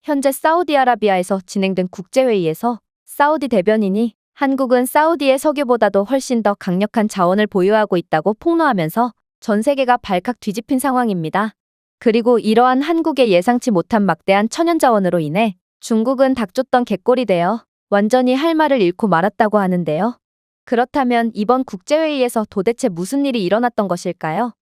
현재 사우디아라비아에서 진행된 국제회의에서 사우디 대변인이 한국은 사우디의 석유보다도 훨씬 더 강력한 자원을 보유하고 있다고 폭로하면서 전 세계가 발칵 뒤집힌 상황입니다. 그리고 이러한 한국의 예상치 못한 막대한 천연자원으로 인해 중국은 닥쳤던 갯골이 되어 완전히 할 말을 잃고 말았다고 하는데요. 그렇다면 이번 국제회의에서 도대체 무슨 일이 일어났던 것일까요?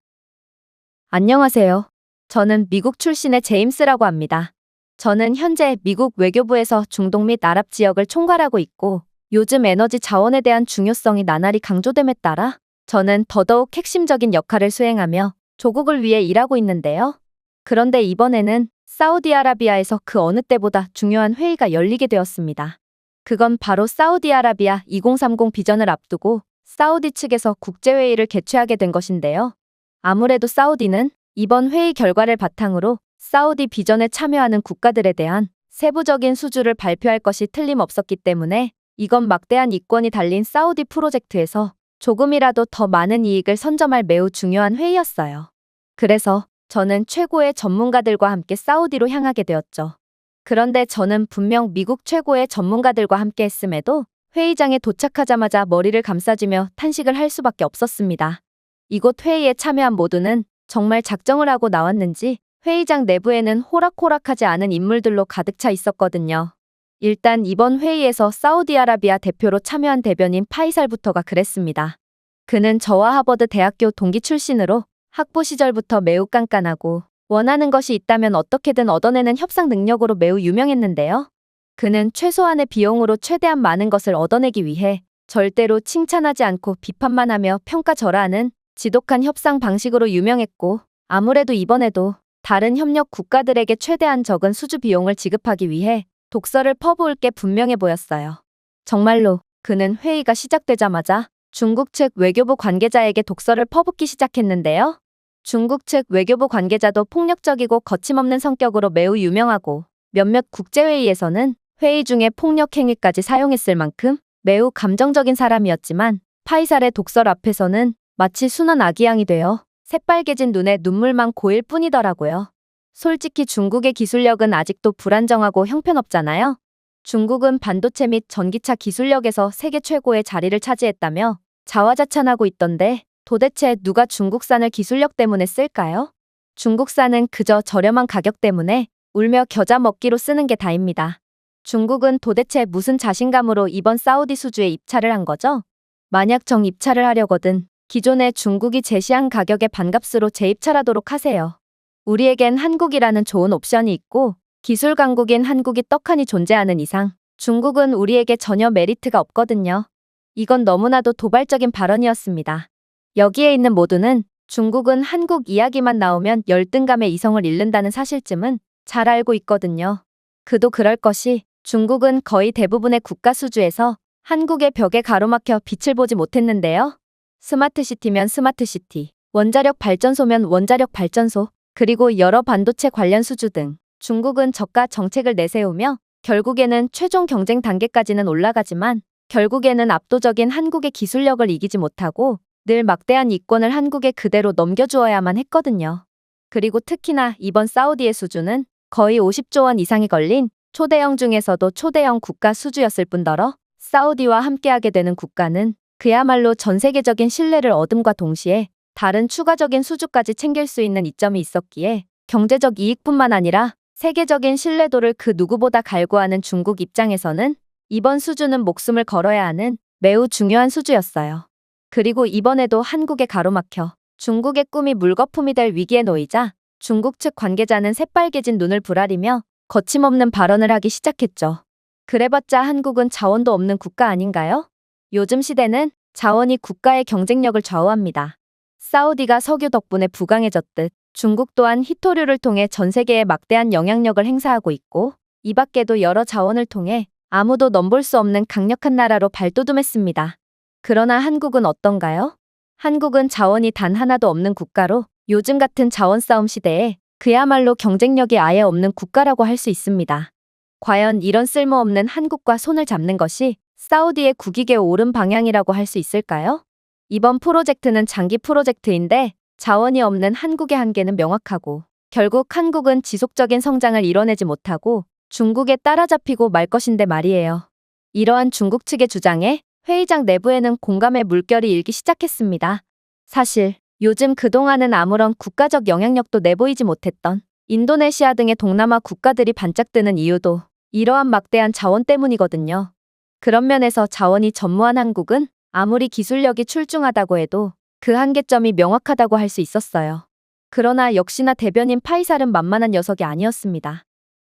안녕하세요. 저는 미국 출신의 제임스라고 합니다. 저는 현재 미국 외교부에서 중동 및 아랍 지역을 총괄하고 있고 요즘 에너지 자원에 대한 중요성이 나날이 강조됨에 따라 저는 더더욱 핵심적인 역할을 수행하며 조국을 위해 일하고 있는데요. 그런데 이번에는 사우디아라비아에서 그 어느 때보다 중요한 회의가 열리게 되었습니다. 그건 바로 사우디아라비아 2030 비전을 앞두고 사우디 측에서 국제회의를 개최하게 된 것인데요. 아무래도 사우디는 이번 회의 결과를 바탕으로 사우디 비전에 참여하는 국가들에 대한 세부적인 수주를 발표할 것이 틀림없었기 때문에 이건 막대한 이권이 달린 사우디 프로젝트에서 조금이라도 더 많은 이익을 선점할 매우 중요한 회의였어요. 그래서 저는 최고의 전문가들과 함께 사우디로 향하게 되었죠. 그런데 저는 분명 미국 최고의 전문가들과 함께 했음에도 회의장에 도착하자마자 머리를 감싸쥐며 탄식을 할 수밖에 없었습니다. 이곳 회의에 참여한 모두는 정말 작정을 하고 나왔는지 회의장 내부에는 호락호락하지 않은 인물들로 가득 차 있었거든요. 일단 이번 회의에서 사우디아라비아 대표로 참여한 대변인 파이살부터가 그랬습니다. 그는 저와 하버드 대학교 동기 출신으로 학부 시절부터 매우 깐깐하고 원하는 것이 있다면 어떻게든 얻어내는 협상 능력으로 매우 유명했는데요. 그는 최소한의 비용으로 최대한 많은 것을 얻어내기 위해 절대로 칭찬하지 않고 비판만 하며 평가절하하는 지독한 협상 방식으로 유명했고 아무래도 이번에도 다른 협력 국가들에게 최대한 적은 수주 비용을 지급하기 위해 독서를 퍼부을 게 분명해 보였어요. 정말로 그는 회의가 시작되자마자 중국 측 외교부 관계자에게 독서를 퍼붓기 시작했는데요. 중국 측 외교부 관계자도 폭력적이고 거침없는 성격으로 매우 유명하고 몇몇 국제회의에서는 회의 중에 폭력 행위까지 사용했을 만큼 매우 감정적인 사람이었지만 파이살의 독설 앞에서는 마치 순한 아기양이 되어 새빨개진 눈에 눈물만 고일 뿐이더라고요. 솔직히 중국의 기술력은 아직도 불안정하고 형편없잖아요. 중국은 반도체 및 전기차 기술력에서 세계 최고의 자리를 차지했다며 자화자찬하고 있던데 도대체 누가 중국산을 기술력 때문에 쓸까요? 중국산은 그저 저렴한 가격 때문에 울며 겨자 먹기로 쓰는 게 다입니다. 중국은 도대체 무슨 자신감으로 이번 사우디 수주에 입찰을 한 거죠? 만약 정 입찰을 하려거든 기존에 중국이 제시한 가격에 반값으로 재입찰하도록 하세요. 우리에겐 한국이라는 좋은 옵션이 있고 기술 강국인 한국이 떡하니 존재하는 이상 중국은 우리에게 전혀 메리트가 없거든요. 이건 너무나도 도발적인 발언이었습니다. 여기에 있는 모두는 중국은 한국 이야기만 나오면 열등감의 이성을 잃는다는 사실쯤은 잘 알고 있거든요. 그도 그럴 것이 중국은 거의 대부분의 국가 수주에서 한국의 벽에 가로막혀 빛을 보지 못했는데요. 스마트시티면 스마트시티, 원자력 발전소면 원자력 발전소, 그리고 여러 반도체 관련 수주 등 중국은 저가 정책을 내세우며 결국에는 최종 경쟁 단계까지는 올라가지만 결국에는 압도적인 한국의 기술력을 이기지 못하고 늘 막대한 이권을 한국에 그대로 넘겨주어야만 했거든요. 그리고 특히나 이번 사우디의 수주는 거의 50조 원 이상이 걸린 초대형 중에서도 초대형 국가 수주였을 뿐더러 사우디와 함께하게 되는 국가는 그야말로 전 세계적인 신뢰를 얻음과 동시에 다른 추가적인 수주까지 챙길 수 있는 이점이 있었기에 경제적 이익뿐만 아니라 세계적인 신뢰도를 그 누구보다 갈구하는 중국 입장에서는 이번 수주는 목숨을 걸어야 하는 매우 중요한 수주였어요. 그리고 이번에도 한국에 가로막혀 중국의 꿈이 물거품이 될 위기에 놓이자 중국 측 관계자는 새빨개진 눈을 부라리며 거침없는 발언을 하기 시작했죠. 그래봤자 한국은 자원도 없는 국가 아닌가요? 요즘 시대는 자원이 국가의 경쟁력을 좌우합니다. 사우디가 석유 덕분에 부강해졌듯 중국 또한 희토류를 통해 전 세계에 막대한 영향력을 행사하고 있고 이 밖에도 여러 자원을 통해 아무도 넘볼 수 없는 강력한 나라로 발돋움했습니다. 그러나 한국은 어떤가요? 한국은 자원이 단 하나도 없는 국가로 요즘 같은 자원 싸움 시대에 그야말로 경쟁력이 아예 없는 국가라고 할 수 있습니다. 과연 이런 쓸모없는 한국과 손을 잡는 것이 사우디의 국익에 옳은 방향이라고 할 수 있을까요? 이번 프로젝트는 장기 프로젝트인데 자원이 없는 한국의 한계는 명확하고 결국 한국은 지속적인 성장을 이뤄내지 못하고 중국에 따라잡히고 말 것인데 말이에요. 이러한 중국 측의 주장에 회의장 내부에는 공감의 물결이 일기 시작했습니다. 사실 요즘 그동안은 아무런 국가적 영향력도 내보이지 못했던 인도네시아 등의 동남아 국가들이 반짝드는 이유도 이러한 막대한 자원 때문이거든요. 그런 면에서 자원이 전무한 한국은 아무리 기술력이 출중하다고 해도 그 한계점이 명확하다고 할 수 있었어요. 그러나 역시나 대변인 파이살은 만만한 녀석이 아니었습니다.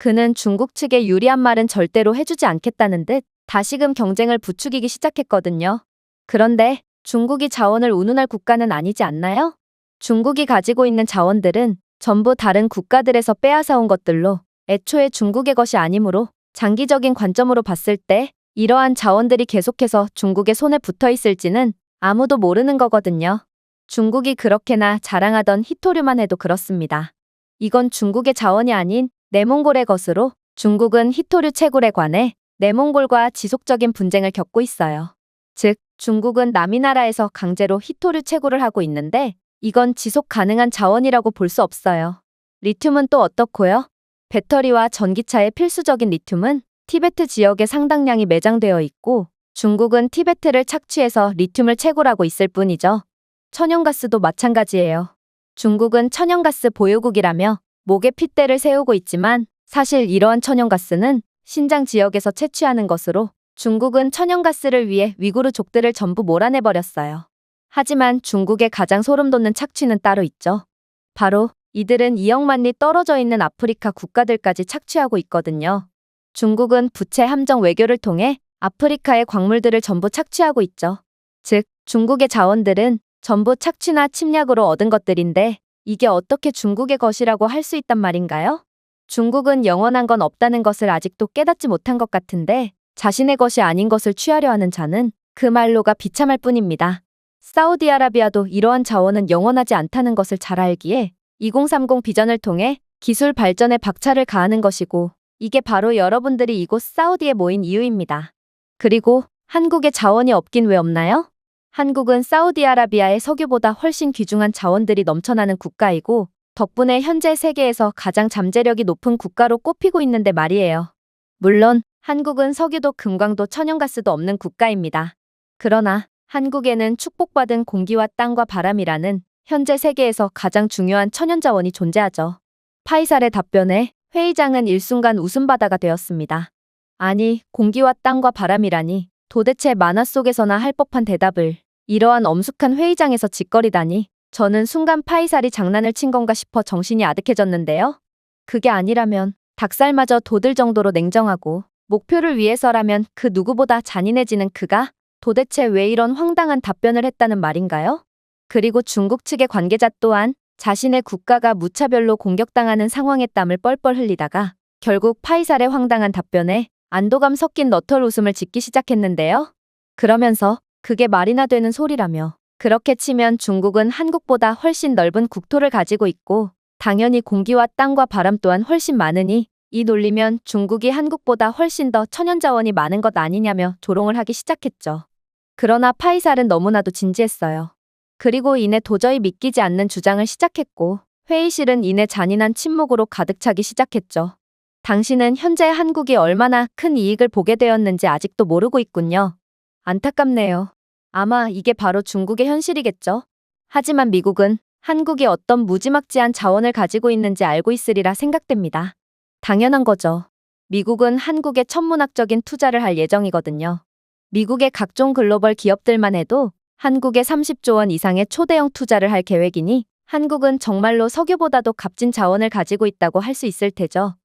그는 중국 측의 유리한 말은 절대로 해주지 않겠다는 듯 다시금 경쟁을 부추기기 시작했거든요. 그런데 중국이 자원을 운운할 국가는 아니지 않나요? 중국이 가지고 있는 자원들은 전부 다른 국가들에서 빼앗아온 것들로 애초에 중국의 것이 아니므로 장기적인 관점으로 봤을 때 이러한 자원들이 계속해서 중국의 손에 붙어 있을지는 아무도 모르는 거거든요. 중국이 그렇게나 자랑하던 히토류만 해도 그렇습니다. 이건 중국의 자원이 아닌 내몽골의 것으로 중국은 히토류 채굴에 관해 내몽골과 지속적인 분쟁을 겪고 있어요. 즉, 중국은 남이 나라에서 강제로 히토류 채굴을 하고 있는데 이건 지속 가능한 자원이라고 볼 수 없어요. 리튬은 또 어떻고요? 배터리와 전기차의 필수적인 리튬은 티베트 지역에 상당량이 매장되어 있고 중국은 티베트를 착취해서 리튬을 채굴하고 있을 뿐이죠. 천연가스도 마찬가지예요. 중국은 천연가스 보유국이라며 목에 핏대를 세우고 있지만 사실 이러한 천연가스는 신장 지역에서 채취하는 것으로 중국은 천연가스를 위해 위구르족들을 전부 몰아내버렸어요. 하지만 중국의 가장 소름돋는 착취는 따로 있죠. 바로 이들은 2억만 리 떨어져 있는 아프리카 국가들까지 착취하고 있거든요. 중국은 부채 함정 외교를 통해 아프리카의 광물들을 전부 착취하고 있죠. 즉, 중국의 자원들은 전부 착취나 침략으로 얻은 것들인데 이게 어떻게 중국의 것이라고 할 수 있단 말인가요? 중국은 영원한 건 없다는 것을 아직도 깨닫지 못한 것 같은데 자신의 것이 아닌 것을 취하려 하는 자는 그 말로가 비참할 뿐입니다. 사우디아라비아도 이러한 자원은 영원하지 않다는 것을 잘 알기에 2030 비전을 통해 기술 발전에 박차를 가하는 것이고 이게 바로 여러분들이 이곳 사우디에 모인 이유입니다. 그리고 한국의 자원이 없긴 왜 없나요? 한국은 사우디아라비아의 석유보다 훨씬 귀중한 자원들이 넘쳐나는 국가이고 덕분에 현재 세계에서 가장 잠재력이 높은 국가로 꼽히고 있는데 말이에요. 물론 한국은 석유도 금광도 천연가스도 없는 국가입니다. 그러나 한국에는 축복받은 공기와 땅과 바람이라는 현재 세계에서 가장 중요한 천연자원이 존재하죠. 파이살의 답변에 회의장은 일순간 웃음바다가 되었습니다. 아니, 공기와 땅과 바람이라니 도대체 만화 속에서나 할 법한 대답을 이러한 엄숙한 회의장에서 짓거리다니 저는 순간 파이살이 장난을 친 건가 싶어 정신이 아득해졌는데요. 그게 아니라면 닭살마저 돋을 정도로 냉정하고 목표를 위해서라면 그 누구보다 잔인해지는 그가 도대체 왜 이런 황당한 답변을 했다는 말인가요? 그리고 중국 측의 관계자 또한 자신의 국가가 무차별로 공격당하는 상황에 땀을 뻘뻘 흘리다가 결국 파이살의 황당한 답변에 안도감 섞인 너털 웃음을 짓기 시작했는데요. 그러면서 그게 말이나 되는 소리라며 그렇게 치면 중국은 한국보다 훨씬 넓은 국토를 가지고 있고 당연히 공기와 땅과 바람 또한 훨씬 많으니 이 논리면 중국이 한국보다 훨씬 더 천연자원이 많은 것 아니냐며 조롱을 하기 시작했죠. 그러나 파이살은 너무나도 진지했어요. 그리고 이내 도저히 믿기지 않는 주장을 시작했고 회의실은 이내 잔인한 침묵으로 가득 차기 시작했죠. 당신은 현재 한국이 얼마나 큰 이익을 보게 되었는지 아직도 모르고 있군요. 안타깝네요. 아마 이게 바로 중국의 현실이겠죠. 하지만 미국은 한국이 어떤 무지막지한 자원을 가지고 있는지 알고 있으리라 생각됩니다. 당연한 거죠. 미국은 한국에 천문학적인 투자를 할 예정이거든요. 미국의 각종 글로벌 기업들만 해도 한국에 30조 원 이상의 초대형 투자를 할 계획이니 한국은 정말로 석유보다도 값진 자원을 가지고 있다고 할 수 있을 테죠.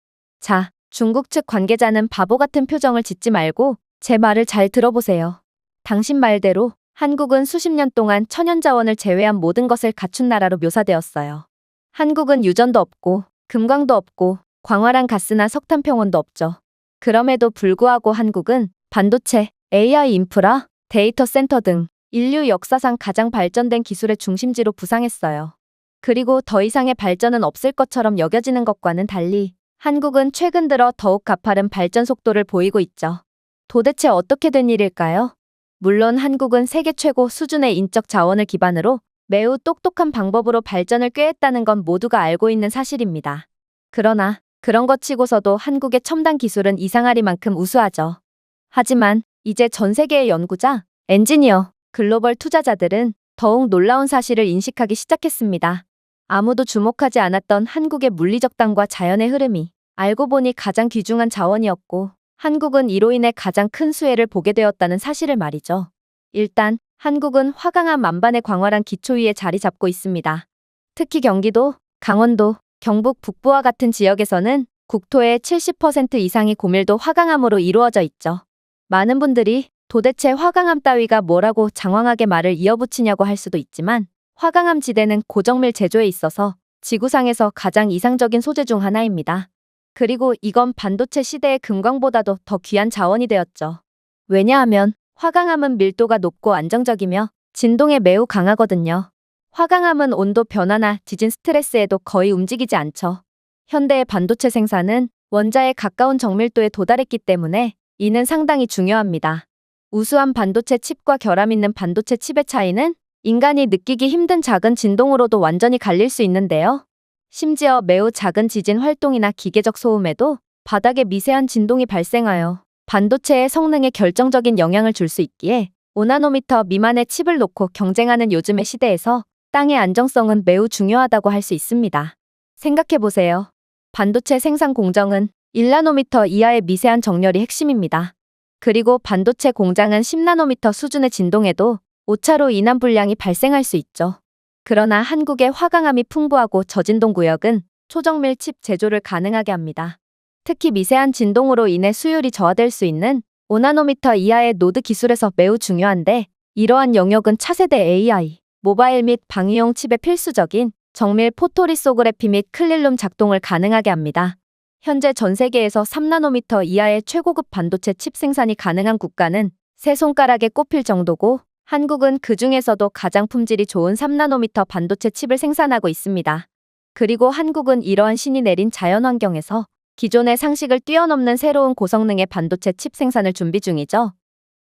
자, 중국 측 관계자는 바보 같은 표정을 짓지 말고 제 말을 잘 들어보세요. 당신 말대로 한국은 수십 년 동안 천연자원을 제외한 모든 것을 갖춘 나라로 묘사되었어요. 한국은 유전도 없고 금광도 없고 광활한 가스나 석탄 평원도 없죠. 그럼에도 불구하고 한국은 반도체, AI 인프라, 데이터 센터 등 인류 역사상 가장 발전된 기술의 중심지로 부상했어요. 그리고 더 이상의 발전은 없을 것처럼 여겨지는 것과는 달리 한국은 최근 들어 더욱 가파른 발전 속도를 보이고 있죠. 도대체 어떻게 된 일일까요? 물론 한국은 세계 최고 수준의 인적 자원을 기반으로 매우 똑똑한 방법으로 발전을 꾀했다는 건 모두가 알고 있는 사실입니다. 그러나 그런 것 치고서도 한국의 첨단 기술은 이상하리만큼 우수하죠. 하지만 이제 전 세계의 연구자, 엔지니어, 글로벌 투자자들은 더욱 놀라운 사실을 인식하기 시작했습니다. 아무도 주목하지 않았던 한국의 물리적 땅과 자연의 흐름이 알고 보니 가장 귀중한 자원이었고, 한국은 이로 인해 가장 큰 수혜를 보게 되었다는 사실을 말이죠. 일단 한국은 화강암 만반의 광활한 기초 위에 자리 잡고 있습니다. 특히 경기도, 강원도, 경북 북부와 같은 지역에서는 국토의 70% 이상이 고밀도 화강암으로 이루어져 있죠. 많은 분들이 도대체 화강암 따위가 뭐라고 장황하게 말을 이어붙이냐고 할 수도 있지만, 화강암 지대는 고정밀 제조에 있어서 지구상에서 가장 이상적인 소재 중 하나입니다. 그리고 이건 반도체 시대의 금광보다도 더 귀한 자원이 되었죠. 왜냐하면 화강암은 밀도가 높고 안정적이며 진동에 매우 강하거든요. 화강암은 온도 변화나 지진 스트레스에도 거의 움직이지 않죠. 현대의 반도체 생산은 원자에 가까운 정밀도에 도달했기 때문에 이는 상당히 중요합니다. 우수한 반도체 칩과 결함 있는 반도체 칩의 차이는 인간이 느끼기 힘든 작은 진동으로도 완전히 갈릴 수 있는데요. 심지어 매우 작은 지진 활동이나 기계적 소음에도 바닥에 미세한 진동이 발생하여 반도체의 성능에 결정적인 영향을 줄 수 있기에 5나노미터 미만의 칩을 놓고 경쟁하는 요즘의 시대에서 땅의 안정성은 매우 중요하다고 할 수 있습니다. 생각해보세요. 반도체 생산 공정은 1나노미터 이하의 미세한 정렬이 핵심입니다. 그리고 반도체 공장은 10나노미터 수준의 진동에도 오차로 인한 불량이 발생할 수 있죠. 그러나 한국의 화강암이 풍부하고 저진동 구역은 초정밀 칩 제조를 가능하게 합니다. 특히 미세한 진동으로 인해 수율이 저하될 수 있는 5나노미터 이하의 노드 기술에서 매우 중요한데, 이러한 영역은 차세대 AI, 모바일 및 방위용 칩의 필수적인 정밀 포토리소그래피 및 클린룸 작동을 가능하게 합니다. 현재 전 세계에서 3나노미터 이하의 최고급 반도체 칩 생산이 가능한 국가는 세 손가락에 꼽힐 정도고, 한국은 그 중에서도 가장 품질이 좋은 3나노미터 반도체 칩을 생산하고 있습니다. 그리고 한국은 이러한 신이 내린 자연 환경에서 기존의 상식을 뛰어넘는 새로운 고성능의 반도체 칩 생산을 준비 중이죠.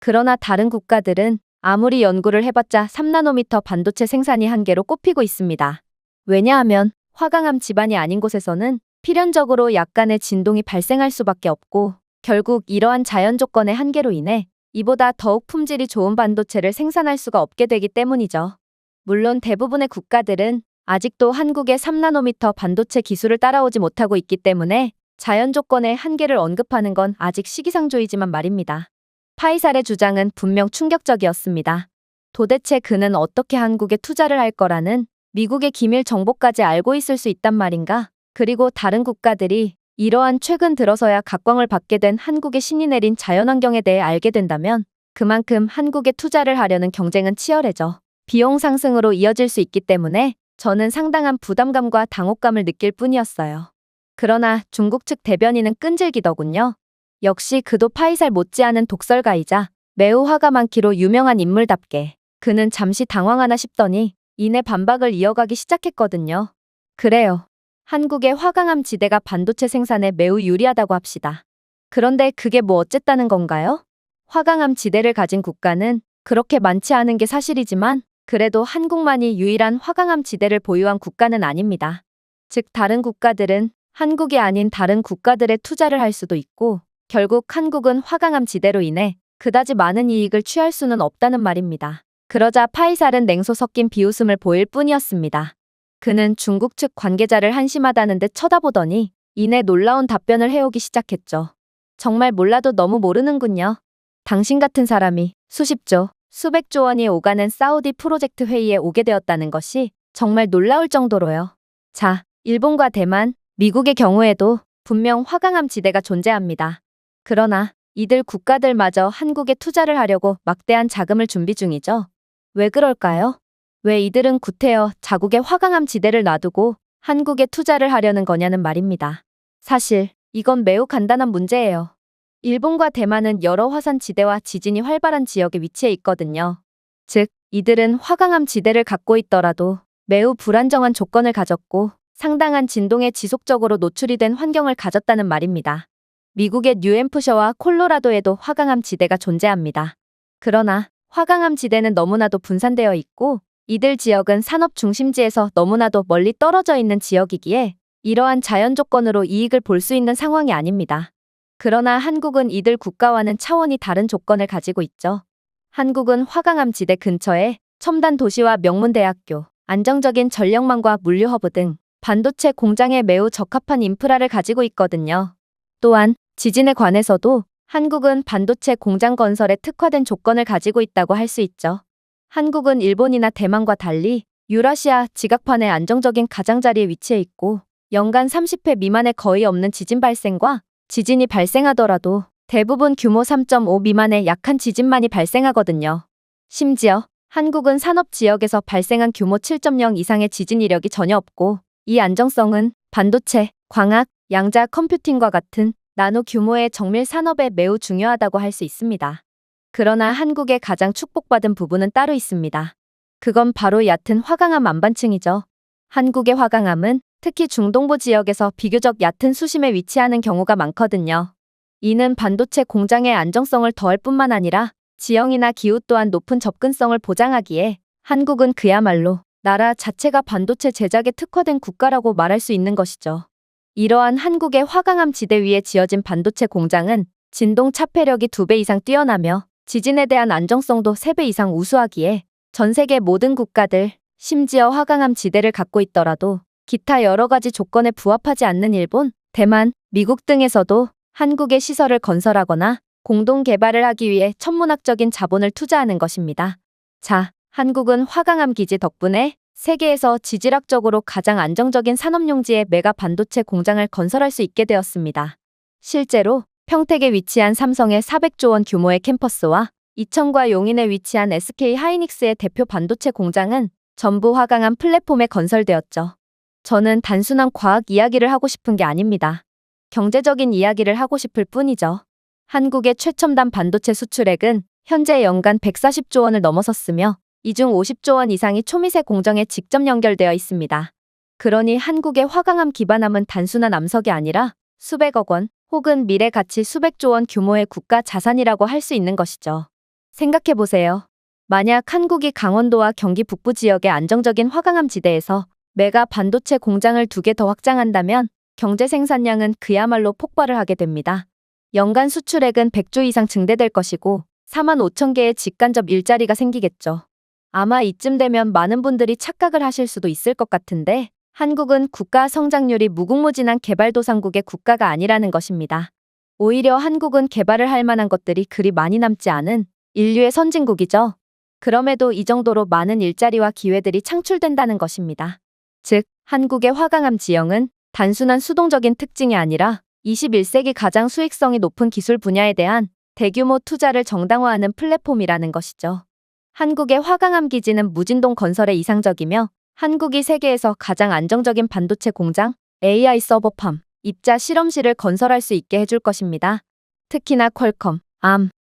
그러나 다른 국가들은 아무리 연구를 해봤자 3나노미터 반도체 생산이 한계로 꼽히고 있습니다. 왜냐하면 화강암 지반이 아닌 곳에서는 필연적으로 약간의 진동이 발생할 수밖에 없고, 결국 이러한 자연 조건의 한계로 인해 이보다 더욱 품질이 좋은 반도체를 생산할 수가 없게 되기 때문이죠. 물론 대부분의 국가들은 아직도 한국의 3나노미터 반도체 기술을 따라오지 못하고 있기 때문에 자연 조건의 한계를 언급하는 건 아직 시기상조이지만 말입니다. 파이살의 주장은 분명 충격적이었습니다. 도대체 그는 어떻게 한국에 투자를 할 거라는 미국의 기밀 정보까지 알고 있을 수 있단 말인가? 그리고 다른 국가들이 이러한 최근 들어서야 각광을 받게 된 한국의 신이 내린 자연환경에 대해 알게 된다면 그만큼 한국에 투자를 하려는 경쟁은 치열해져 비용 상승으로 이어질 수 있기 때문에 저는 상당한 부담감과 당혹감을 느낄 뿐이었어요. 그러나 중국 측 대변인은 끈질기더군요. 역시 그도 파이살 못지않은 독설가이자 매우 화가 많기로 유명한 인물답게 그는 잠시 당황하나 싶더니 이내 반박을 이어가기 시작했거든요. 그래요. 한국의 화강암 지대가 반도체 생산에 매우 유리하다고 합시다. 그런데 그게 뭐 어쨌다는 건가요? 화강암 지대를 가진 국가는 그렇게 많지 않은 게 사실이지만 그래도 한국만이 유일한 화강암 지대를 보유한 국가는 아닙니다. 즉 다른 국가들은 한국이 아닌 다른 국가들에 투자를 할 수도 있고, 결국 한국은 화강암 지대로 인해 그다지 많은 이익을 취할 수는 없다는 말입니다. 그러자 파이살은 냉소 섞인 비웃음을 보일 뿐이었습니다. 그는 중국 측 관계자를 한심하다는 듯 쳐다보더니 이내 놀라운 답변을 해오기 시작했죠. 정말 몰라도 너무 모르는군요. 당신 같은 사람이 수십조, 수백조 원이 오가는 사우디 프로젝트 회의에 오게 되었다는 것이 정말 놀라울 정도로요. 자, 일본과 대만, 미국의 경우에도 분명 화강암 지대가 존재합니다. 그러나 이들 국가들마저 한국에 투자를 하려고 막대한 자금을 준비 중이죠. 왜 그럴까요? 왜 이들은 구태여 자국의 화강암 지대를 놔두고 한국에 투자를 하려는 거냐는 말입니다. 사실 이건 매우 간단한 문제예요. 일본과 대만은 여러 화산 지대와 지진이 활발한 지역에 위치해 있거든요. 즉, 이들은 화강암 지대를 갖고 있더라도 매우 불안정한 조건을 가졌고 상당한 진동에 지속적으로 노출이 된 환경을 가졌다는 말입니다. 미국의 뉴햄프셔와 콜로라도에도 화강암 지대가 존재합니다. 그러나 화강암 지대는 너무나도 분산되어 있고 이들 지역은 산업 중심지에서 너무나도 멀리 떨어져 있는 지역이기에 이러한 자연 조건으로 이익을 볼 수 있는 상황이 아닙니다. 그러나 한국은 이들 국가와는 차원이 다른 조건을 가지고 있죠. 한국은 화강암 지대 근처에 첨단 도시와 명문대학교, 안정적인 전력망과 물류허브 등 반도체 공장에 매우 적합한 인프라를 가지고 있거든요. 또한 지진에 관해서도 한국은 반도체 공장 건설에 특화된 조건을 가지고 있다고 할 수 있죠. 한국은 일본이나 대만과 달리 유라시아 지각판의 안정적인 가장자리에 위치해 있고 연간 30회 미만의 거의 없는 지진 발생과 지진이 발생하더라도 대부분 규모 3.5 미만의 약한 지진만이 발생하거든요. 심지어 한국은 산업지역에서 발생한 규모 7.0 이상의 지진 이력이 전혀 없고 이 안정성은 반도체, 광학, 양자 컴퓨팅과 같은 나노 규모의 정밀 산업에 매우 중요하다고 할 수 있습니다. 그러나 한국의 가장 축복받은 부분은 따로 있습니다. 그건 바로 얕은 화강암 안반층이죠. 한국의 화강암은 특히 중동부 지역에서 비교적 얕은 수심에 위치하는 경우가 많거든요. 이는 반도체 공장의 안정성을 더할 뿐만 아니라 지형이나 기후 또한 높은 접근성을 보장하기에 한국은 그야말로 나라 자체가 반도체 제작에 특화된 국가라고 말할 수 있는 것이죠. 이러한 한국의 화강암 지대 위에 지어진 반도체 공장은 진동 차폐력이 2배 이상 뛰어나며 지진에 대한 안정성도 3배 이상 우수하기에 전 세계 모든 국가들, 심지어 화강암 지대를 갖고 있더라도 기타 여러 가지 조건에 부합하지 않는 일본, 대만, 미국 등에서도 한국의 시설을 건설하거나 공동 개발을 하기 위해 천문학적인 자본을 투자하는 것입니다. 자, 한국은 화강암 기지 덕분에 세계에서 지질학적으로 가장 안정적인 산업용지의 메가 반도체 공장을 건설할 수 있게 되었습니다. 실제로 평택에 위치한 삼성의 400조 원 규모의 캠퍼스와 이천과 용인에 위치한 SK 하이닉스의 대표 반도체 공장은 전부 화강암 플랫폼에 건설되었죠. 저는 단순한 과학 이야기를 하고 싶은 게 아닙니다. 경제적인 이야기를 하고 싶을 뿐이죠. 한국의 최첨단 반도체 수출액은 현재 연간 140조 원을 넘어섰으며 이 중 50조 원 이상이 초미세 공정에 직접 연결되어 있습니다. 그러니 한국의 화강암 기반암은 단순한 암석이 아니라 수백억 원 혹은 미래 가치 수백조 원 규모의 국가 자산이라고 할 수 있는 것이죠. 생각해보세요. 만약 한국이 강원도와 경기 북부 지역의 안정적인 화강암 지대에서 메가 반도체 공장을 2개 더 확장한다면 경제 생산량은 그야말로 폭발을 하게 됩니다. 연간 수출액은 100조 이상 증대될 것이고 4만 5천 개의 직간접 일자리가 생기겠죠. 아마 이쯤 되면 많은 분들이 착각을 하실 수도 있을 것 같은데 한국은 국가 성장률이 무궁무진한 개발도상국의 국가가 아니라는 것입니다. 오히려 한국은 개발을 할 만한 것들이 그리 많이 남지 않은 인류의 선진국이죠. 그럼에도 이 정도로 많은 일자리와 기회들이 창출된다는 것입니다. 즉, 한국의 화강암 지형은 단순한 수동적인 특징이 아니라 21세기 가장 수익성이 높은 기술 분야에 대한 대규모 투자를 정당화하는 플랫폼이라는 것이죠. 한국의 화강암 기지는 무진동 건설에 이상적이며 한국이 세계에서 가장 안정적인 반도체 공장, AI 서버팜, 입자 실험실을 건설할 수 있게 해줄 것입니다. 특히나 퀄컴,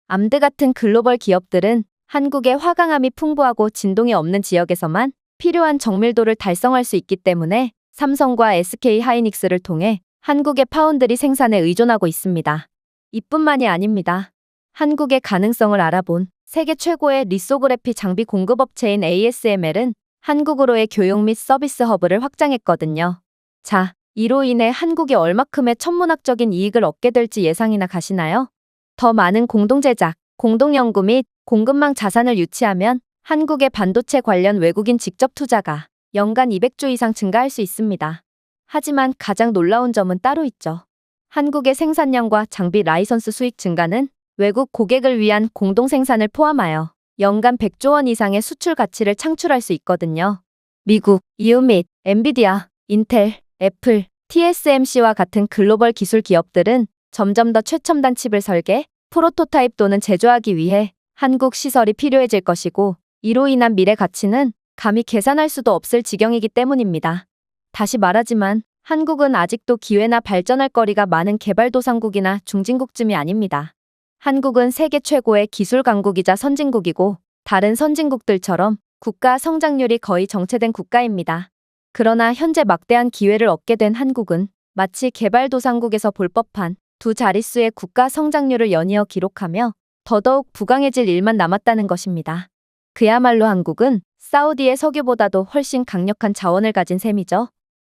암드 같은 글로벌 기업들은 한국의 화강암이 풍부하고 진동이 없는 지역에서만 필요한 정밀도를 달성할 수 있기 때문에 삼성과 SK 하이닉스를 통해 한국의 파운드리 생산에 의존하고 있습니다. 이뿐만이 아닙니다. 한국의 가능성을 알아본 세계 최고의 리소그래피 장비 공급업체인 ASML은 한국으로의 교육 및 서비스 허브를 확장했거든요. 자, 이로 인해 한국이 얼마큼의 천문학적인 이익을 얻게 될지 예상이나 가시나요? 더 많은 공동제작, 공동연구 및 공급망 자산을 유치하면 한국의 반도체 관련 외국인 직접 투자가 연간 200조 이상 증가할 수 있습니다. 하지만 가장 놀라운 점은 따로 있죠. 한국의 생산량과 장비 라이선스 수익 증가는 외국 고객을 위한 공동 생산을 포함하여 연간 100조 원 이상의 수출 가치를 창출할 수 있거든요. 미국, EU 및 엔비디아, 인텔, 애플, TSMC와 같은 글로벌 기술 기업들은 점점 더 최첨단 칩을 설계, 프로토타입 또는 제조하기 위해 한국 시설이 필요해질 것이고 이로 인한 미래 가치는 감히 계산할 수도 없을 지경이기 때문입니다. 다시 말하지만 한국은 아직도 기회나 발전할 거리가 많은 개발도상국이나 중진국쯤이 아닙니다. 한국은 세계 최고의 기술 강국이자 선진국이고 다른 선진국들처럼 국가 성장률이 거의 정체된 국가입니다. 그러나 현재 막대한 기회를 얻게 된 한국은 마치 개발도상국에서 볼 법한 두 자릿수의 국가 성장률을 연이어 기록하며 더더욱 부강해질 일만 남았다는 것입니다. 그야말로 한국은 사우디의 석유보다도 훨씬 강력한 자원을 가진 셈이죠.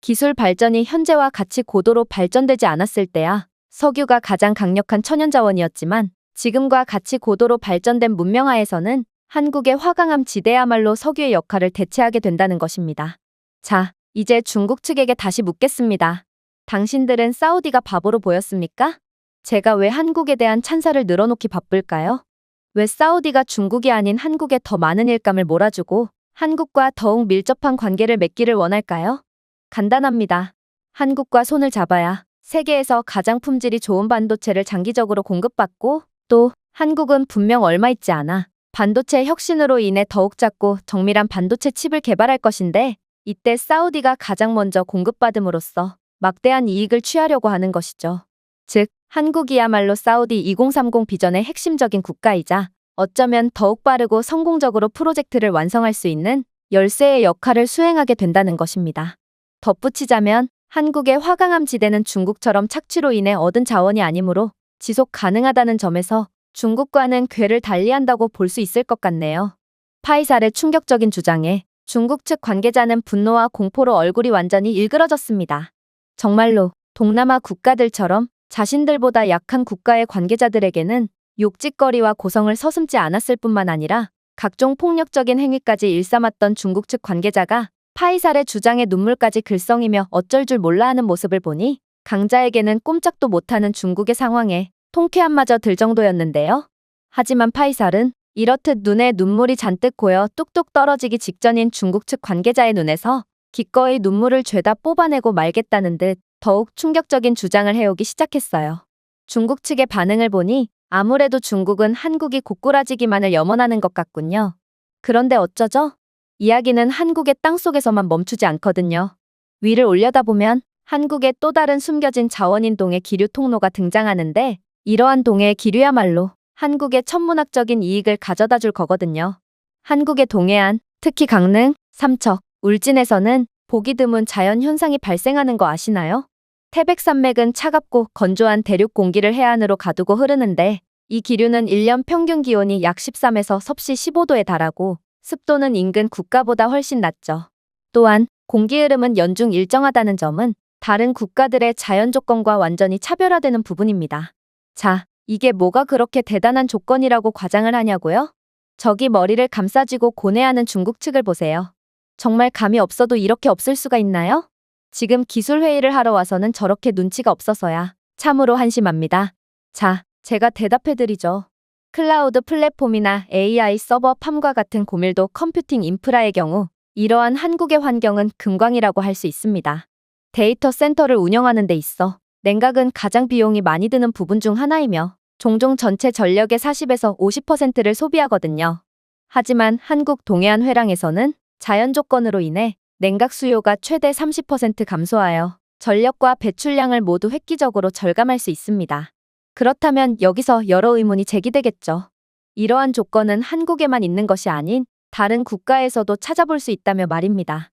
기술 발전이 현재와 같이 고도로 발전되지 않았을 때야 석유가 가장 강력한 천연자원이었지만 지금과 같이 고도로 발전된 문명하에서는 한국의 화강암 지대야말로 석유의 역할을 대체하게 된다는 것입니다. 자, 이제 중국 측에게 다시 묻겠습니다. 당신들은 사우디가 바보로 보였습니까? 제가 왜 한국에 대한 찬사를 늘어놓기 바쁠까요? 왜 사우디가 중국이 아닌 한국에 더 많은 일감을 몰아주고 한국과 더욱 밀접한 관계를 맺기를 원할까요? 간단합니다. 한국과 손을 잡아야 세계에서 가장 품질이 좋은 반도체를 장기적으로 공급받고 또 한국은 분명 얼마 있지 않아 반도체 혁신으로 인해 더욱 작고 정밀한 반도체 칩을 개발할 것인데 이때 사우디가 가장 먼저 공급받음으로써 막대한 이익을 취하려고 하는 것이죠. 즉, 한국이야말로 사우디 2030 비전의 핵심적인 국가이자 어쩌면 더욱 빠르고 성공적으로 프로젝트를 완성할 수 있는 열쇠의 역할을 수행하게 된다는 것입니다. 덧붙이자면 한국의 화강암 지대는 중국처럼 착취로 인해 얻은 자원이 아니므로 지속 가능하다는 점에서 중국과는 궤를 달리한다고 볼 수 있을 것 같네요. 파이살의 충격적인 주장에 중국 측 관계자는 분노와 공포로 얼굴이 완전히 일그러졌습니다. 정말로 동남아 국가들처럼 자신들보다 약한 국가의 관계자들에게는 욕짓거리와 고성을 서슴지 않았을 뿐만 아니라 각종 폭력적인 행위까지 일삼았던 중국 측 관계자가 파이살의 주장에 눈물까지 글썽이며 어쩔 줄 몰라 하는 모습을 보니 강자에게는 꼼짝도 못하는 중국의 상황에 통쾌함마저 들 정도였는데요. 하지만 파이살은 이렇듯 눈에 눈물이 잔뜩 고여 뚝뚝 떨어지기 직전인 중국 측 관계자의 눈에서 기꺼이 눈물을 죄다 뽑아내고 말겠다는 듯 더욱 충격적인 주장을 해오기 시작했어요. 중국 측의 반응을 보니 아무래도 중국은 한국이 고꾸라지기만을 염원하는 것 같군요. 그런데 어쩌죠? 이야기는 한국의 땅속에서만 멈추지 않거든요. 위를 올려다보면 한국의 또 다른 숨겨진 자원인 동해 기류 통로가 등장하는데 이러한 동해의 기류야말로 한국의 천문학적인 이익을 가져다 줄 거거든요. 한국의 동해안, 특히 강릉, 삼척, 울진에서는 보기 드문 자연 현상이 발생하는 거 아시나요? 태백산맥은 차갑고 건조한 대륙 공기를 해안으로 가두고 흐르는데 이 기류는 1년 평균 기온이 약 13에서 섭씨 15도에 달하고 습도는 인근 국가보다 훨씬 낮죠. 또한 공기 흐름은 연중 일정하다는 점은 다른 국가들의 자연 조건과 완전히 차별화되는 부분입니다. 자, 이게 뭐가 그렇게 대단한 조건이라고 과장을 하냐고요? 저기 머리를 감싸쥐고 고뇌하는 중국 측을 보세요. 정말 감이 없어도 이렇게 없을 수가 있나요? 지금 기술 회의를 하러 와서는 저렇게 눈치가 없어서야 참으로 한심합니다. 자, 제가 대답해드리죠. 클라우드 플랫폼이나 AI 서버 팜과 같은 고밀도 컴퓨팅 인프라의 경우 이러한 한국의 환경은 금광이라고 할 수 있습니다. 데이터 센터를 운영하는 데 있어 냉각은 가장 비용이 많이 드는 부분 중 하나이며 종종 전체 전력의 40에서 50%를 소비하거든요. 하지만 한국 동해안 회랑에서는 자연 조건으로 인해 냉각 수요가 최대 30% 감소하여 전력과 배출량을 모두 획기적으로 절감할 수 있습니다. 그렇다면 여기서 여러 의문이 제기되겠죠. 이러한 조건은 한국에만 있는 것이 아닌 다른 국가에서도 찾아볼 수 있다며 말입니다.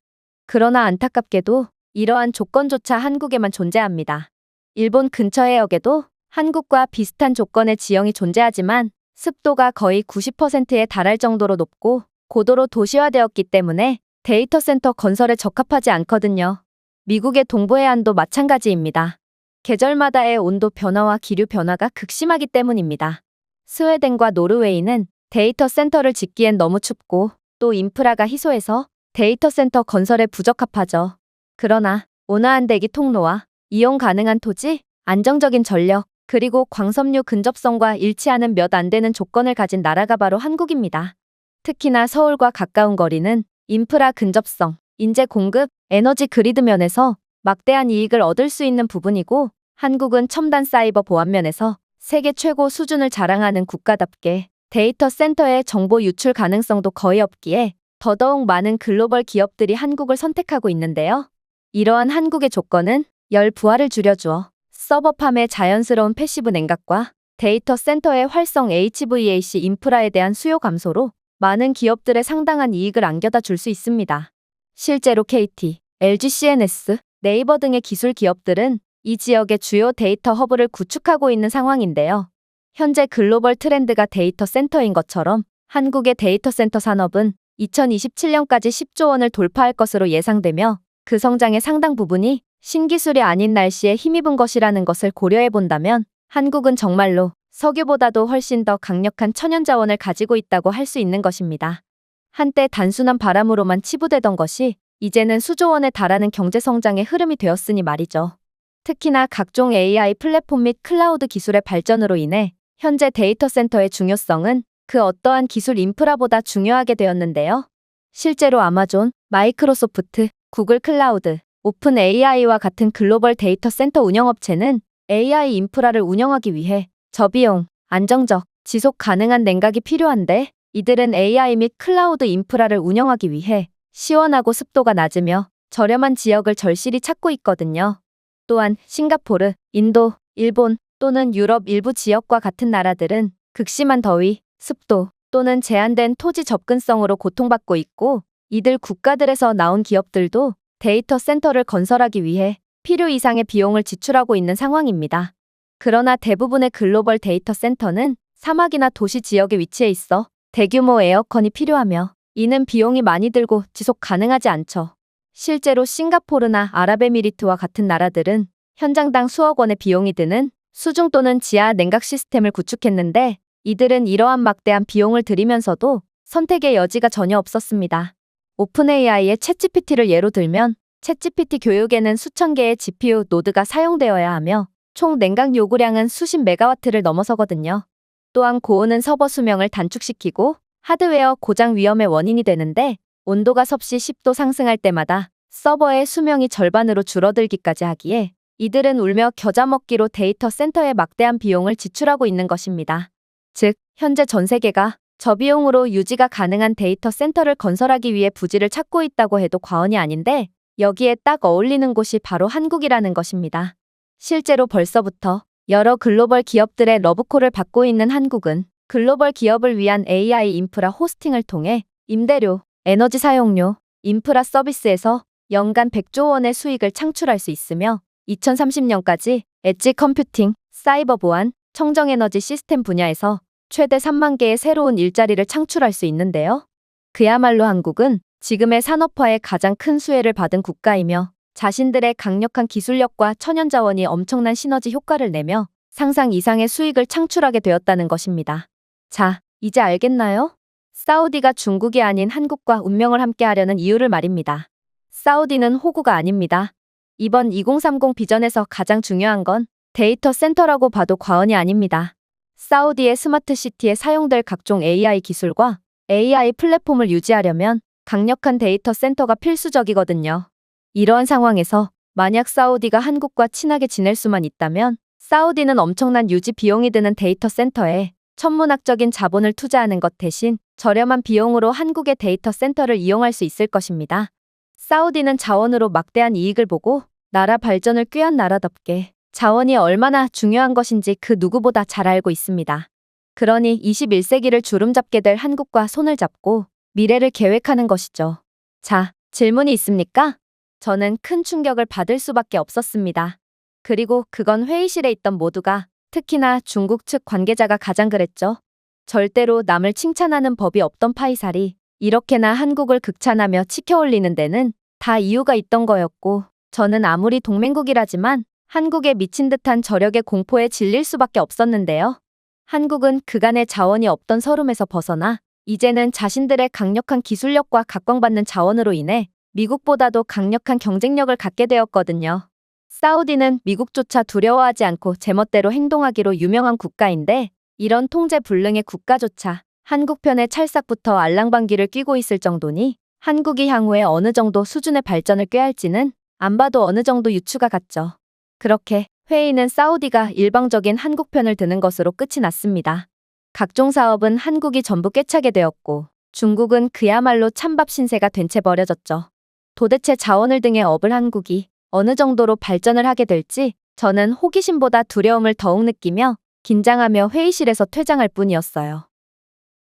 그러나 안타깝게도 이러한 조건조차 한국에만 존재합니다. 일본 근처 해역에도 한국과 비슷한 조건의 지형이 존재하지만 습도가 거의 90%에 달할 정도로 높고 고도로 도시화되었기 때문에 데이터 센터 건설에 적합하지 않거든요. 미국의 동부해안도 마찬가지입니다. 계절마다의 온도 변화와 기류 변화가 극심하기 때문입니다. 스웨덴과 노르웨이는 데이터 센터를 짓기엔 너무 춥고 또 인프라가 희소해서 데이터 센터 건설에 부적합하죠. 그러나 온화한 대기 통로와 이용 가능한 토지, 안정적인 전력, 그리고 광섬유 근접성과 일치하는 몇 안 되는 조건을 가진 나라가 바로 한국입니다. 특히나 서울과 가까운 거리는 인프라 근접성, 인재 공급, 에너지 그리드 면에서 막대한 이익을 얻을 수 있는 부분이고 한국은 첨단 사이버 보안 면에서 세계 최고 수준을 자랑하는 국가답게 데이터 센터의 정보 유출 가능성도 거의 없기에 더더욱 많은 글로벌 기업들이 한국을 선택하고 있는데요. 이러한 한국의 조건은 열 부하를 줄여주어 서버팜의 자연스러운 패시브 냉각과 데이터 센터의 활성 HVAC 인프라에 대한 수요 감소로 많은 기업들의 상당한 이익을 안겨다 줄 수 있습니다. 실제로 KT, LG CNS, 네이버 등의 기술 기업들은 이 지역의 주요 데이터 허브를 구축하고 있는 상황인데요. 현재 글로벌 트렌드가 데이터 센터인 것처럼 한국의 데이터 센터 산업은 2027년까지 10조 원을 돌파할 것으로 예상되며 그 성장의 상당 부분이 신기술이 아닌 날씨에 힘입은 것이라는 것을 고려해 본다면 한국은 정말로 석유보다도 훨씬 더 강력한 천연 자원을 가지고 있다고 할 수 있는 것입니다. 한때 단순한 바람으로만 치부되던 것이 이제는 수조 원에 달하는 경제 성장의 흐름이 되었으니 말이죠. 특히나 각종 AI 플랫폼 및 클라우드 기술의 발전으로 인해 현재 데이터 센터의 중요성은 그 어떠한 기술 인프라보다 중요하게 되었는데요. 실제로 아마존, 마이크로소프트, 구글 클라우드, 오픈 AI와 같은 글로벌 데이터 센터 운영업체는 AI 인프라를 운영하기 위해 저비용, 안정적, 지속 가능한 냉각이 필요한데 이들은 AI 및 클라우드 인프라를 운영하기 위해 시원하고 습도가 낮으며 저렴한 지역을 절실히 찾고 있거든요. 또한 싱가포르, 인도, 일본 또는 유럽 일부 지역과 같은 나라들은 극심한 더위, 습도 또는 제한된 토지 접근성으로 고통받고 있고 이들 국가들에서 나온 기업들도 데이터 센터를 건설하기 위해 필요 이상의 비용을 지출하고 있는 상황입니다. 그러나 대부분의 글로벌 데이터 센터는 사막이나 도시 지역에 위치해 있어 대규모 에어컨이 필요하며 이는 비용이 많이 들고 지속 가능하지 않죠. 실제로 싱가포르나 아랍에미리트와 같은 나라들은 현장당 수억 원의 비용이 드는 수중 또는 지하 냉각 시스템을 구축했는데 이들은 이러한 막대한 비용을 들이면서도 선택의 여지가 전혀 없었습니다. 오픈 AI의 챗GPT를 예로 들면 챗GPT 교육에는 수천 개의 GPU 노드가 사용되어야 하며 총 냉각 요구량은 수십 메가와트를 넘어서거든요. 또한 고온은 서버 수명을 단축시키고 하드웨어 고장 위험의 원인이 되는데 온도가 섭씨 10도 상승할 때마다 서버의 수명이 절반으로 줄어들기까지 하기에 이들은 울며 겨자 먹기로 데이터 센터에 막대한 비용을 지출하고 있는 것입니다. 즉, 현재 전 세계가 저비용으로 유지가 가능한 데이터 센터를 건설하기 위해 부지를 찾고 있다고 해도 과언이 아닌데 여기에 딱 어울리는 곳이 바로 한국이라는 것입니다. 실제로 벌써부터 여러 글로벌 기업들의 러브콜을 받고 있는 한국은 글로벌 기업을 위한 AI 인프라 호스팅을 통해 임대료, 에너지 사용료, 인프라 서비스에서 연간 100조 원의 수익을 창출할 수 있으며 2030년까지 엣지 컴퓨팅, 사이버 보안, 청정에너지 시스템 분야에서 최대 3만 개의 새로운 일자리를 창출할 수 있는데요. 그야말로 한국은 지금의 산업화에 가장 큰 수혜를 받은 국가이며 자신들의 강력한 기술력과 천연자원이 엄청난 시너지 효과를 내며 상상 이상의 수익을 창출하게 되었다는 것입니다. 자, 이제 알겠나요? 사우디가 중국이 아닌 한국과 운명을 함께하려는 이유를 말입니다. 사우디는 호구가 아닙니다. 이번 2030 비전에서 가장 중요한 건 데이터 센터라고 봐도 과언이 아닙니다. 사우디의 스마트 시티에 사용될 각종 AI 기술과 AI 플랫폼을 유지하려면 강력한 데이터 센터가 필수적이거든요. 이러한 상황에서 만약 사우디가 한국과 친하게 지낼 수만 있다면 사우디는 엄청난 유지 비용이 드는 데이터 센터에 천문학적인 자본을 투자하는 것 대신 저렴한 비용으로 한국의 데이터 센터를 이용할 수 있을 것입니다. 사우디는 자원으로 막대한 이익을 보고 나라 발전을 꾀한 나라답게 자원이 얼마나 중요한 것인지 그 누구보다 잘 알고 있습니다. 그러니 21세기를 주름잡게 될 한국과 손을 잡고 미래를 계획하는 것이죠. 자, 질문이 있습니까? 저는 큰 충격을 받을 수밖에 없었습니다. 그리고 그건 회의실에 있던 모두가 특히나 중국 측 관계자가 가장 그랬죠. 절대로 남을 칭찬하는 법이 없던 파이살이 이렇게나 한국을 극찬하며 치켜올리는 데는 다 이유가 있던 거였고 저는 아무리 동맹국이라지만 한국에 미친 듯한 저력의 공포에 질릴 수밖에 없었는데요. 한국은 그간의 자원이 없던 서름에서 벗어나 이제는 자신들의 강력한 기술력과 각광받는 자원으로 인해 미국보다도 강력한 경쟁력을 갖게 되었거든요. 사우디는 미국조차 두려워하지 않고 제멋대로 행동하기로 유명한 국가인데 이런 통제불능의 국가조차 한국 편의 찰싹부터 알랑방귀를 뀌고 있을 정도니 한국이 향후에 어느 정도 수준의 발전을 꾀할지는 안 봐도 어느 정도 유추가 갔죠. 그렇게 회의는 사우디가 일방적인 한국 편을 드는 것으로 끝이 났습니다. 각종 사업은 한국이 전부 꿰차게 되었고 중국은 그야말로 찬밥 신세가 된 채 버려졌죠. 도대체 자원을 등에 업을 한국이 어느 정도로 발전을 하게 될지 저는 호기심보다 두려움을 더욱 느끼며 긴장하며 회의실에서 퇴장할 뿐이었어요.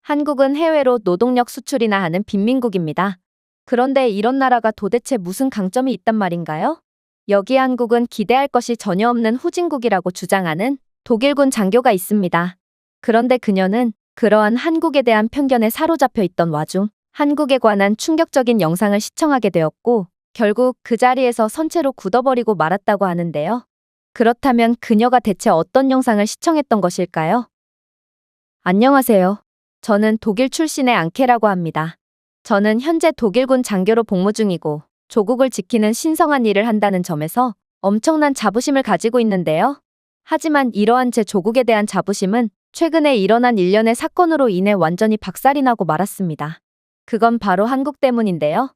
한국은 해외로 노동력 수출이나 하는 빈민국입니다. 그런데 이런 나라가 도대체 무슨 강점이 있단 말인가요? 여기 한국은 기대할 것이 전혀 없는 후진국이라고 주장하는 독일군 장교가 있습니다. 그런데 그녀는 그러한 한국에 대한 편견에 사로잡혀 있던 와중 한국에 관한 충격적인 영상을 시청하게 되었고 결국 그 자리에서 선체로 굳어버리고 말았다고 하는데요. 그렇다면 그녀가 대체 어떤 영상을 시청했던 것일까요? 안녕하세요. 저는 독일 출신의 앙케라고 합니다. 저는 현재 독일군 장교로 복무 중이고 조국을 지키는 신성한 일을 한다는 점에서 엄청난 자부심을 가지고 있는데요. 하지만 이러한 제 조국에 대한 자부심은 최근에 일어난 일련의 사건으로 인해 완전히 박살이 나고 말았습니다. 그건 바로 한국 때문인데요.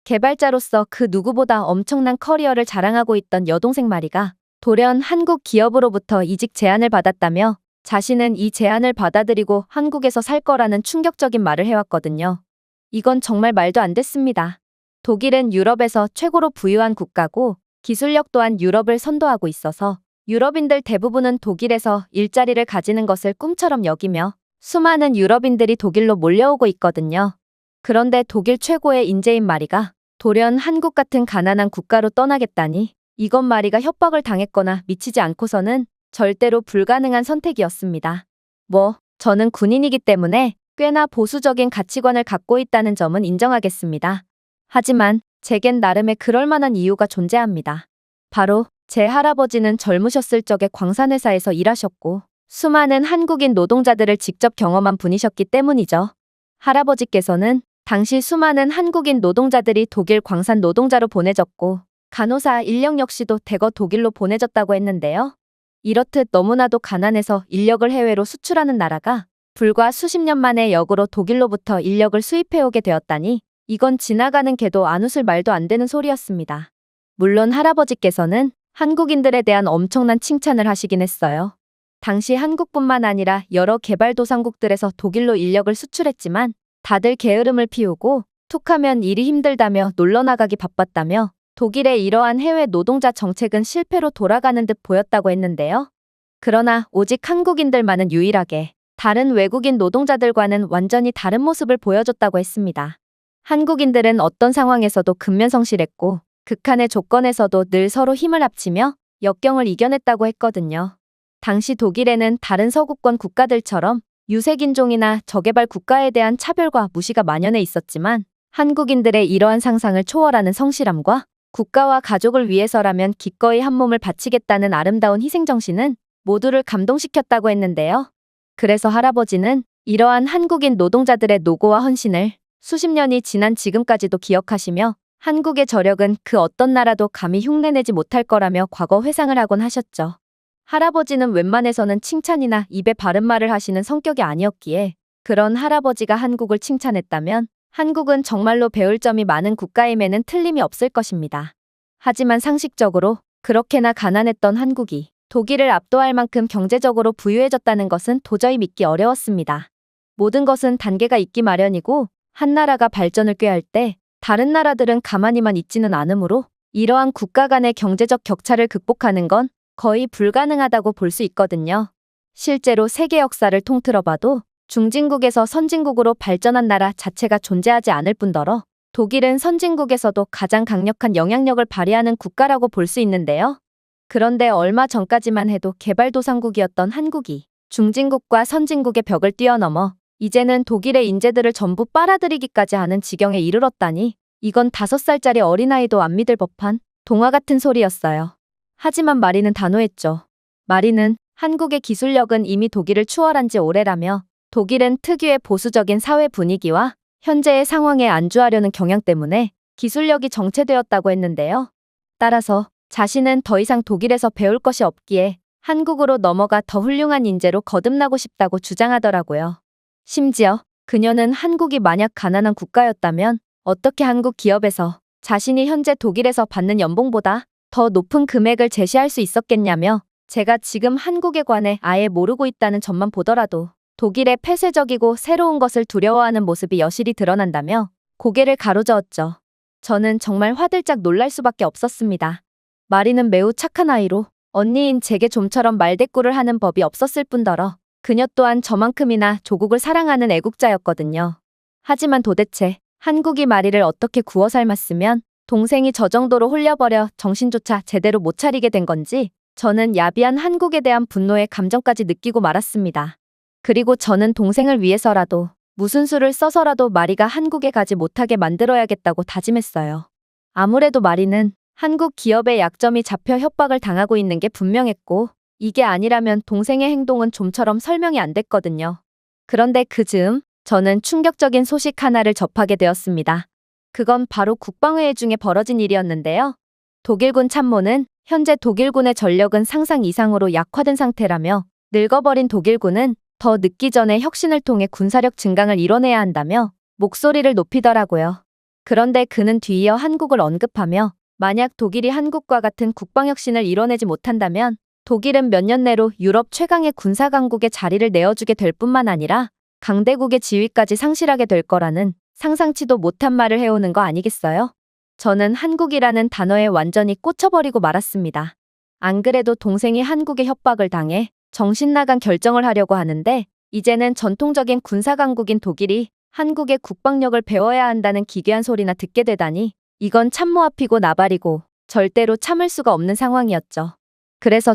개발자로서 그 누구보다 엄청난 커리어를 자랑하고 있던 여동생 마리가 돌연 한국 기업으로부터 이직 제안을 받았다며 자신은 이 제안을 받아들이고 한국에서 살 거라는 충격적인 말을 해왔거든요. 이건 정말 말도 안 됐습니다. 독일은 유럽에서 최고로 부유한 국가고 기술력 또한 유럽을 선도하고 있어서 유럽인들 대부분은 독일에서 일자리를 가지는 것을 꿈처럼 여기며 수많은 유럽인들이 독일로 몰려오고 있거든요. 그런데 독일 최고의 인재인 마리가 돌연 한국 같은 가난한 국가로 떠나겠다니 이건 마리가 협박을 당했거나 미치지 않고서는 절대로 불가능한 선택이었습니다. 저는 군인이기 때문에 꽤나 보수적인 가치관을 갖고 있다는 점은 인정하겠습니다. 하지만 제겐 나름의 그럴 만한 이유가 존재합니다. 바로 제 할아버지는 젊으셨을 적에 광산회사에서 일하셨고 수많은 한국인 노동자들을 직접 경험한 분이셨기 때문이죠. 할아버지께서는 당시 수많은 한국인 노동자들이 독일 광산 노동자로 보내졌고 간호사 인력 역시도 대거 독일로 보내졌다고 했는데요. 이렇듯 너무나도 가난해서 인력을 해외로 수출하는 나라가 불과 수십 년 만에 역으로 독일로부터 인력을 수입해오게 되었다니 이건 지나가는 개도 안 웃을 말도 안 되는 소리였습니다. 물론 할아버지께서는 한국인들에 대한 엄청난 칭찬을 하시긴 했어요. 당시 한국뿐만 아니라 여러 개발도상국들에서 독일로 인력을 수출했지만 다들 게으름을 피우고 툭하면 일이 힘들다며 놀러나가기 바빴다며 독일의 이러한 해외 노동자 정책은 실패로 돌아가는 듯 보였다고 했는데요. 그러나 오직 한국인들만은 유일하게 다른 외국인 노동자들과는 완전히 다른 모습을 보여줬다고 했습니다. 한국인들은 어떤 상황에서도 근면성실했고 극한의 조건에서도 늘 서로 힘을 합치며 역경을 이겨냈다고 했거든요. 당시 독일에는 다른 서구권 국가들처럼 유색인종이나 저개발 국가에 대한 차별과 무시가 만연해 있었지만 한국인들의 이러한 상상을 초월하는 성실함과 국가와 가족을 위해서라면 기꺼이 한 몸을 바치겠다는 아름다운 희생정신은 모두를 감동시켰다고 했는데요. 그래서 할아버지는 이러한 한국인 노동자들의 노고와 헌신을 수십 년이 지난 지금까지도 기억하시며 한국의 저력은 그 어떤 나라도 감히 흉내내지 못할 거라며 과거 회상을 하곤 하셨죠. 할아버지는 웬만해서는 칭찬이나 입에 바른 말을 하시는 성격이 아니었기에 그런 할아버지가 한국을 칭찬했다면 한국은 정말로 배울 점이 많은 국가임에는 틀림이 없을 것입니다. 하지만 상식적으로 그렇게나 가난했던 한국이 독일을 압도할 만큼 경제적으로 부유해졌다는 것은 도저히 믿기 어려웠습니다. 모든 것은 단계가 있기 마련이고 한 나라가 발전을 꾀할 때 다른 나라들은 가만히만 있지는 않으므로 이러한 국가 간의 경제적 격차를 극복하는 건 거의 불가능하다고 볼 수 있거든요. 실제로 세계 역사를 통틀어봐도 중진국에서 선진국으로 발전한 나라 자체가 존재하지 않을 뿐더러 독일은 선진국에서도 가장 강력한 영향력을 발휘하는 국가라고 볼 수 있는데요. 그런데 얼마 전까지만 해도 개발도상국이었던 한국이 중진국과 선진국의 벽을 뛰어넘어 이제는 독일의 인재들을 전부 빨아들이기까지 하는 지경에 이르렀다니 이건 5살짜리 어린아이도 안 믿을 법한 동화 같은 소리였어요. 하지만 마리는 단호했죠. 마리는 한국의 기술력은 이미 독일을 추월한 지 오래라며 독일은 특유의 보수적인 사회 분위기와 현재의 상황에 안주하려는 경향 때문에 기술력이 정체되었다고 했는데요. 따라서 자신은 더 이상 독일에서 배울 것이 없기에 한국으로 넘어가 더 훌륭한 인재로 거듭나고 싶다고 주장하더라고요. 심지어 그녀는 한국이 만약 가난한 국가였다면 어떻게 한국 기업에서 자신이 현재 독일에서 받는 연봉보다 더 높은 금액을 제시할 수 있었겠냐며 제가 지금 한국에 관해 아예 모르고 있다는 점만 보더라도 독일의 폐쇄적이고 새로운 것을 두려워하는 모습이 여실히 드러난다며 고개를 가로저었죠. 저는 정말 화들짝 놀랄 수밖에 없었습니다. 마리는 매우 착한 아이로 언니인 제게 좀처럼 말대꾸를 하는 법이 없었을 뿐더러 그녀 또한 저만큼이나 조국을 사랑하는 애국자였거든요. 하지만 도대체 한국이 마리를 어떻게 구워 삶았으면 동생이 저 정도로 홀려버려 정신조차 제대로 못 차리게 된 건지 저는 야비한 한국에 대한 분노의 감정까지 느끼고 말았습니다. 그리고 저는 동생을 위해서라도 무슨 수를 써서라도 마리가 한국에 가지 못하게 만들어야겠다고 다짐했어요. 아무래도 마리는 한국 기업의 약점이 잡혀 협박을 당하고 있는 게 분명했고, 이게 아니라면 동생의 행동은 좀처럼 설명이 안 됐거든요. 그런데 그 즈음, 저는 충격적인 소식 하나를 접하게 되었습니다. 그건 바로 국방회의 중에 벌어진 일이었는데요. 독일군 참모는 현재 독일군의 전력은 상상 이상으로 약화된 상태라며 늙어버린 독일군은 더 늦기 전에 혁신을 통해 군사력 증강을 이뤄내야 한다며 목소리를 높이더라고요. 그런데 그는 뒤이어 한국을 언급하며 만약 독일이 한국과 같은 국방혁신을 이뤄내지 못한다면 독일은 몇 년 내로 유럽 최강의 군사강국의 자리를 내어주게 될 뿐만 아니라 강대국의 지위까지 상실하게 될 거라는 상상치도 못한 말을 해오는 거 아니겠어요? 저는 한국이라는 단어에 완전히 꽂혀버리고 말았습니다. 안 그래도 동생이 한국에 협박을 당해 정신나간 결정을 하려고 하는데 이제는 전통적인 군사강국인 독일이 한국의 국방력을 배워야 한다는 기괴한 소리나 듣게 되다니 이건 참모 앞이고 나발이고 절대로 참을 수가 없는 상황이었죠. 그래서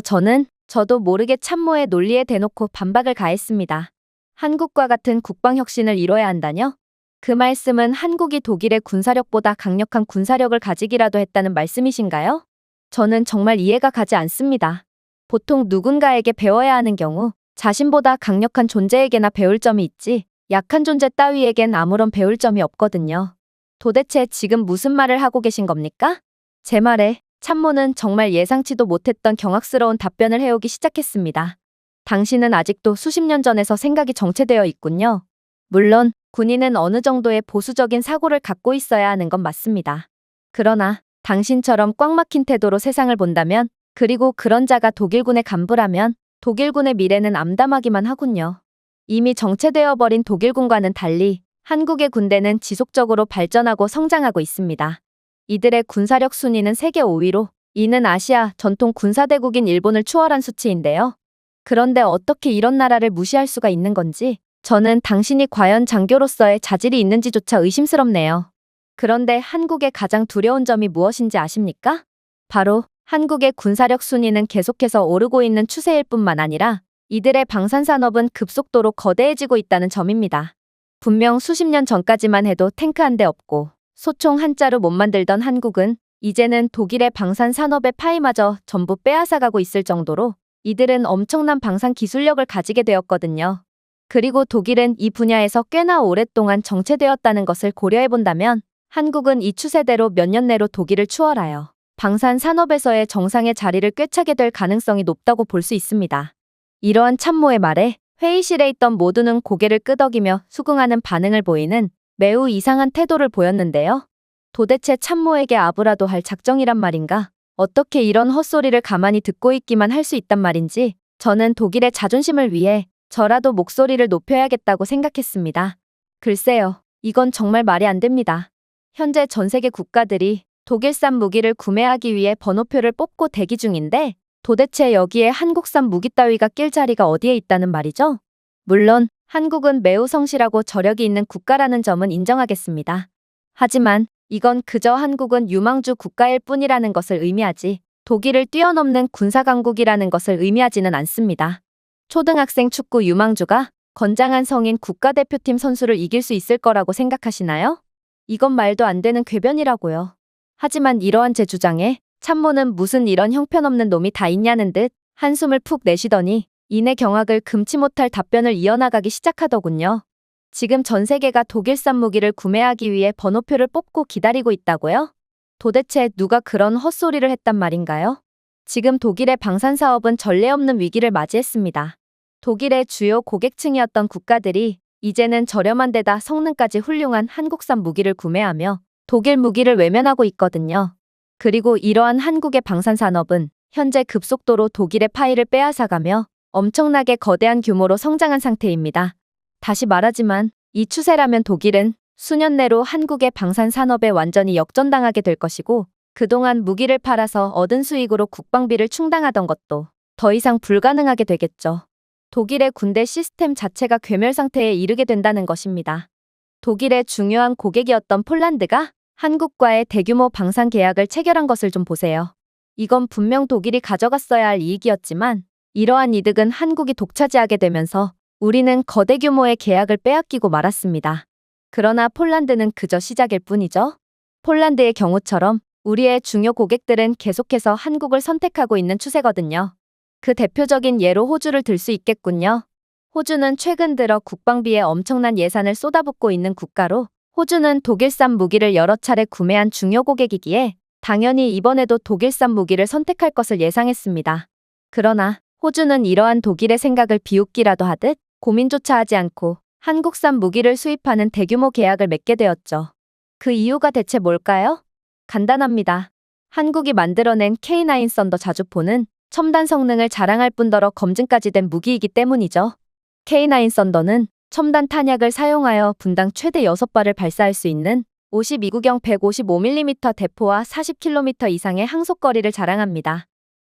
저도 모르게 참모의 논리에 대놓고 반박을 가했습니다. 한국과 같은 국방혁신을 이뤄야 한다뇨? 그 말씀은 한국이 독일의 군사력보다 강력한 군사력을 가지기라도 했다는 말씀이신가요? 저는 정말 이해가 가지 않습니다. 보통 누군가에게 배워야 하는 경우 자신보다 강력한 존재에게나 배울 점이 있지 약한 존재 따위에겐 아무런 배울 점이 없거든요. 도대체 지금 무슨 말을 하고 계신 겁니까? 제 말에 참모는 정말 예상치도 못했던 경악스러운 답변을 해오기 시작했습니다. 당신은 아직도 수십 년 전에서 생각이 정체되어 있군요. 물론 군인은 어느 정도의 보수적인 사고를 갖고 있어야 하는 건 맞습니다. 그러나 당신처럼 꽉 막힌 태도로 세상을 본다면 그리고 그런 자가 독일군의 간부라면 독일군의 미래는 암담하기만 하군요. 이미 정체되어 버린 독일군과는 달리 한국의 군대는 지속적으로 발전하고 성장하고 있습니다. 이들의 군사력 순위는 세계 5위로 이는 아시아 전통 군사대국인 일본을 추월한 수치인데요. 그런데 어떻게 이런 나라를 무시할 수가 있는 건지 저는 당신이 과연 장교로서의 자질이 있는지조차 의심스럽네요. 그런데 한국의 가장 두려운 점이 무엇인지 아십니까? 바로 한국의 군사력 순위는 계속해서 오르고 있는 추세일 뿐만 아니라 이들의 방산산업은 급속도로 거대해지고 있다는 점입니다. 분명 수십 년 전까지만 해도 탱크 한 대 없고 소총 한자루 못 만들던 한국은 이제는 독일의 방산산업의 파이마저 전부 빼앗아가고 있을 정도로 이들은 엄청난 방산 기술력을 가지게 되었거든요. 그리고 독일은 이 분야에서 꽤나 오랫동안 정체되었다는 것을 고려해본다면 한국은 이 추세대로 몇 년 내로 독일을 추월하여 방산 산업에서의 정상의 자리를 꿰차게 될 가능성이 높다고 볼 수 있습니다. 이러한 참모의 말에 회의실에 있던 모두는 고개를 끄덕이며 수긍하는 반응을 보이는 매우 이상한 태도를 보였는데요. 도대체 참모에게 아부라도 할 작정이란 말인가? 어떻게 이런 헛소리를 가만히 듣고 있기만 할 수 있단 말인지 저는 독일의 자존심을 위해 저라도 목소리를 높여야겠다고 생각했습니다. 글쎄요, 이건 정말 말이 안 됩니다. 현재 전 세계 국가들이 독일산 무기를 구매하기 위해 번호표를 뽑고 대기 중인데 도대체 여기에 한국산 무기 따위가 낄 자리가 어디에 있다는 말이죠? 물론 한국은 매우 성실하고 저력이 있는 국가라는 점은 인정하겠습니다. 하지만 이건 그저 한국은 유망주 국가일 뿐이라는 것을 의미하지 독일을 뛰어넘는 군사강국이라는 것을 의미하지는 않습니다. 초등학생 축구 유망주가 건장한 성인 국가대표팀 선수를 이길 수 있을 거라고 생각하시나요? 이건 말도 안 되는 궤변이라고요. 하지만 이러한 제 주장에 참모는 무슨 이런 형편없는 놈이 다 있냐는 듯 한숨을 푹 내쉬더니 이내 경악을 금치 못할 답변을 이어나가기 시작하더군요. 지금 전 세계가 독일산 무기를 구매하기 위해 번호표를 뽑고 기다리고 있다고요? 도대체 누가 그런 헛소리를 했단 말인가요? 지금 독일의 방산사업은 전례 없는 위기를 맞이했습니다. 독일의 주요 고객층이었던 국가들이 이제는 저렴한 데다 성능까지 훌륭한 한국산 무기를 구매하며 독일 무기를 외면하고 있거든요. 그리고 이러한 한국의 방산산업은 현재 급속도로 독일의 파이를 빼앗아가며 엄청나게 거대한 규모로 성장한 상태입니다. 다시 말하지만 이 추세라면 독일은 수년 내로 한국의 방산산업에 완전히 역전당하게 될 것이고 그동안 무기를 팔아서 얻은 수익으로 국방비를 충당하던 것도 더 이상 불가능하게 되겠죠. 독일의 군대 시스템 자체가 괴멸 상태에 이르게 된다는 것입니다. 독일의 중요한 고객이었던 폴란드가 한국과의 대규모 방산 계약을 체결한 것을 좀 보세요. 이건 분명 독일이 가져갔어야 할 이익이었지만 이러한 이득은 한국이 독차지하게 되면서 우리는 거대 규모의 계약을 빼앗기고 말았습니다. 그러나 폴란드는 그저 시작일 뿐이죠. 폴란드의 경우처럼 우리의 중요 고객들은 계속해서 한국을 선택하고 있는 추세거든요. 그 대표적인 예로 호주를 들 수 있겠군요. 호주는 최근 들어 국방비에 엄청난 예산을 쏟아붓고 있는 국가로 호주는 독일산 무기를 여러 차례 구매한 중요 고객이기에 당연히 이번에도 독일산 무기를 선택할 것을 예상했습니다. 그러나 호주는 이러한 독일의 생각을 비웃기라도 하듯 고민조차 하지 않고 한국산 무기를 수입하는 대규모 계약을 맺게 되었죠. 그 이유가 대체 뭘까요? 간단합니다. 한국이 만들어낸 K9 썬더 자주포는 첨단 성능을 자랑할 뿐더러 검증까지 된 무기이기 때문이죠. K9 썬더는 첨단 탄약을 사용하여 분당 최대 6발을 발사할 수 있는 52구경 155mm 대포와 40km 이상의 항속거리를 자랑합니다.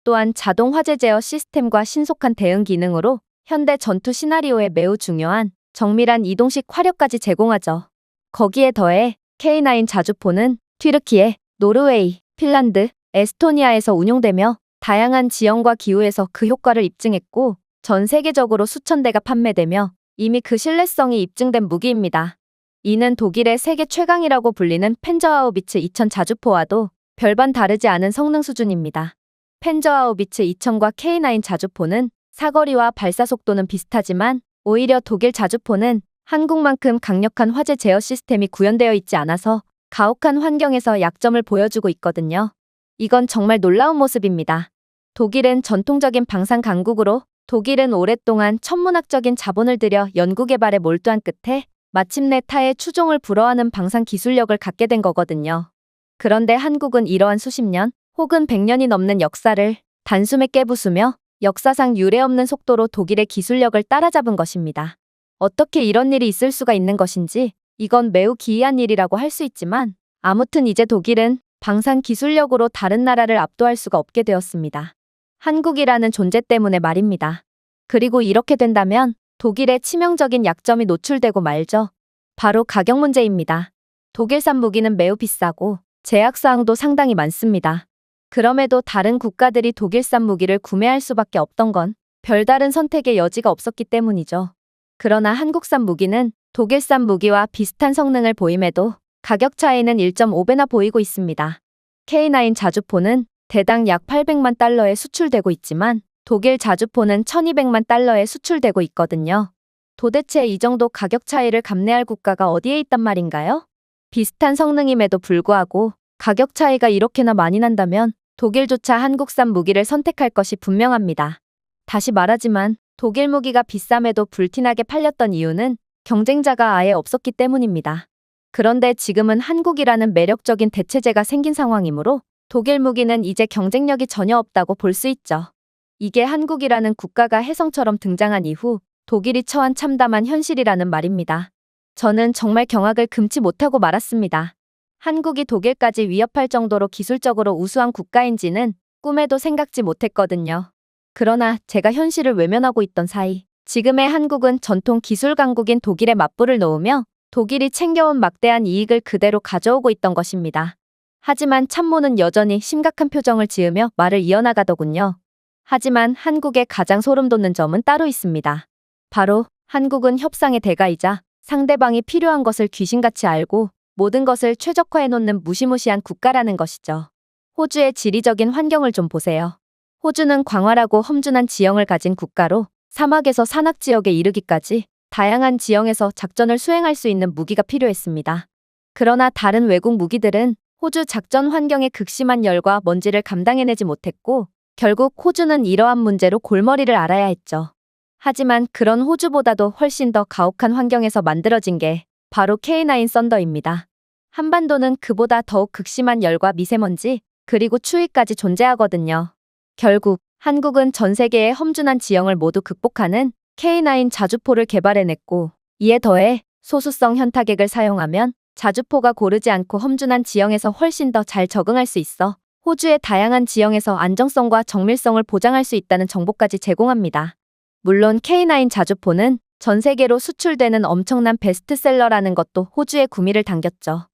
또한 자동 화재 제어 시스템과 신속한 대응 기능으로 현대 전투 시나리오에 매우 중요한 정밀한 이동식 화력까지 제공하죠. 거기에 더해 K9 자주포는 튀르키예, 노르웨이, 핀란드, 에스토니아에서 운용되며 다양한 지형과 기후에서 그 효과를 입증했고 전 세계적으로 수천 대가 판매되며 이미 그 신뢰성이 입증된 무기입니다. 이는 독일의 세계 최강이라고 불리는 펜저하우비츠 2000 자주포와도 별반 다르지 않은 성능 수준입니다. 펜저하우비츠 2000과 K9 자주포는 사거리와 발사 속도는 비슷하지만 오히려 독일 자주포는 한국만큼 강력한 화재 제어 시스템이 구현되어 있지 않아서 가혹한 환경에서 약점을 보여주고 있거든요. 이건 정말 놀라운 모습입니다. 독일은 전통적인 방산 강국으로 독일은 오랫동안 천문학적인 자본을 들여 연구개발에 몰두한 끝에 마침내 타의 추종을 불허하는 방산 기술력을 갖게 된 거거든요. 그런데 한국은 이러한 수십 년 혹은 100년이 넘는 역사를 단숨에 깨부수며 역사상 유례없는 속도로 독일의 기술력을 따라잡은 것입니다. 어떻게 이런 일이 있을 수가 있는 것인지 이건 매우 기이한 일이라고 할 수 있지만 아무튼 이제 독일은 방산 기술력으로 다른 나라를 압도할 수가 없게 되었습니다. 한국이라는 존재 때문에 말입니다. 그리고 이렇게 된다면 독일의 치명적인 약점이 노출되고 말죠. 바로 가격 문제입니다. 독일산 무기는 매우 비싸고 제약사항도 상당히 많습니다. 그럼에도 다른 국가들이 독일산 무기를 구매할 수밖에 없던 건 별다른 선택의 여지가 없었기 때문이죠. 그러나 한국산 무기는 독일산 무기와 비슷한 성능을 보임에도 가격 차이는 1.5배나 보이고 있습니다. K9 자주포는 대당 약 800만 달러에 수출되고 있지만 독일 자주포는 1200만 달러에 수출되고 있거든요. 도대체 이 정도 가격 차이를 감내할 국가가 어디에 있단 말인가요? 비슷한 성능임에도 불구하고 가격 차이가 이렇게나 많이 난다면 독일조차 한국산 무기를 선택할 것이 분명합니다. 다시 말하지만 독일 무기가 비쌈에도 불티나게 팔렸던 이유는 경쟁자가 아예 없었기 때문입니다. 그런데 지금은 한국이라는 매력적인 대체제가 생긴 상황이므로 독일 무기는 이제 경쟁력이 전혀 없다고 볼 수 있죠. 이게 한국이라는 국가가 혜성처럼 등장한 이후 독일이 처한 참담한 현실이라는 말입니다. 저는 정말 경악을 금치 못하고 말았습니다. 한국이 독일까지 위협할 정도로 기술적으로 우수한 국가인지는 꿈에도 생각지 못했거든요. 그러나 제가 현실을 외면하고 있던 사이 지금의 한국은 전통 기술 강국인 독일에 맞불을 놓으며 독일이 챙겨온 막대한 이익을 그대로 가져오고 있던 것입니다. 하지만 참모는 여전히 심각한 표정을 지으며 말을 이어나가더군요. 하지만 한국의 가장 소름 돋는 점은 따로 있습니다. 바로 한국은 협상의 대가이자 상대방이 필요한 것을 귀신같이 알고 모든 것을 최적화해놓는 무시무시한 국가라는 것이죠. 호주의 지리적인 환경을 좀 보세요. 호주는 광활하고 험준한 지형을 가진 국가로 사막에서 산악 지역에 이르기까지 다양한 지형에서 작전을 수행할 수 있는 무기가 필요했습니다. 그러나 다른 외국 무기들은 호주 작전 환경의 극심한 열과 먼지를 감당해내지 못했고 결국 호주는 이러한 문제로 골머리를 앓아야 했죠. 하지만 그런 호주보다도 훨씬 더 가혹한 환경에서 만들어진 게 바로 K9 썬더입니다. 한반도는 그보다 더욱 극심한 열과 미세먼지, 그리고 추위까지 존재하거든요. 결국 한국은 전 세계의 험준한 지형을 모두 극복하는 K9 자주포를 개발해냈고 이에 더해 소수성 현타객을 사용하면 자주포가 고르지 않고 험준한 지형에서 훨씬 더 잘 적응할 수 있어 호주의 다양한 지형에서 안정성과 정밀성을 보장할 수 있다는 정보까지 제공합니다. 물론 K9 자주포는 전 세계로 수출되는 엄청난 베스트셀러라는 것도 호주의 구미를 당겼죠.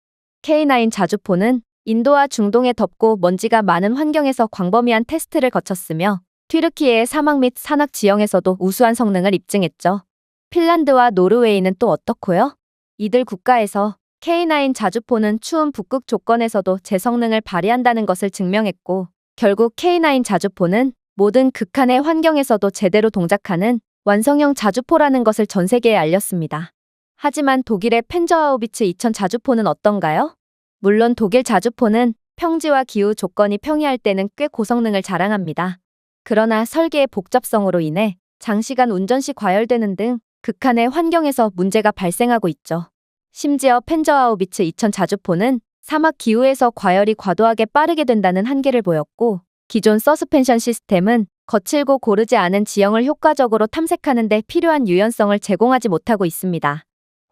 K9 자주포는 인도와 중동의 덥고 먼지가 많은 환경에서 광범위한 테스트를 거쳤으며 튀르키예의 사막 및 산악 지형에서도 우수한 성능을 입증했죠. 핀란드와 노르웨이는 또 어떻고요? 이들 국가에서 K9 자주포는 추운 북극 조건에서도 제 성능을 발휘한다는 것을 증명했고, 결국 K9 자주포는 모든 극한의 환경에서도 제대로 동작하는 완성형 자주포라는 것을 전 세계에 알렸습니다. 하지만 독일의 펜저하우비츠 2000 자주포는 어떤가요? 물론 독일 자주포는 평지와 기후 조건이 평이할 때는 꽤 고성능을 자랑합니다. 그러나 설계의 복잡성으로 인해 장시간 운전 시 과열되는 등 극한의 환경에서 문제가 발생하고 있죠. 심지어 펜저하우비츠 2000 자주포는 사막 기후에서 과열이 과도하게 빠르게 된다는 한계를 보였고, 기존 서스펜션 시스템은 거칠고 고르지 않은 지형을 효과적으로 탐색하는 데 필요한 유연성을 제공하지 못하고 있습니다.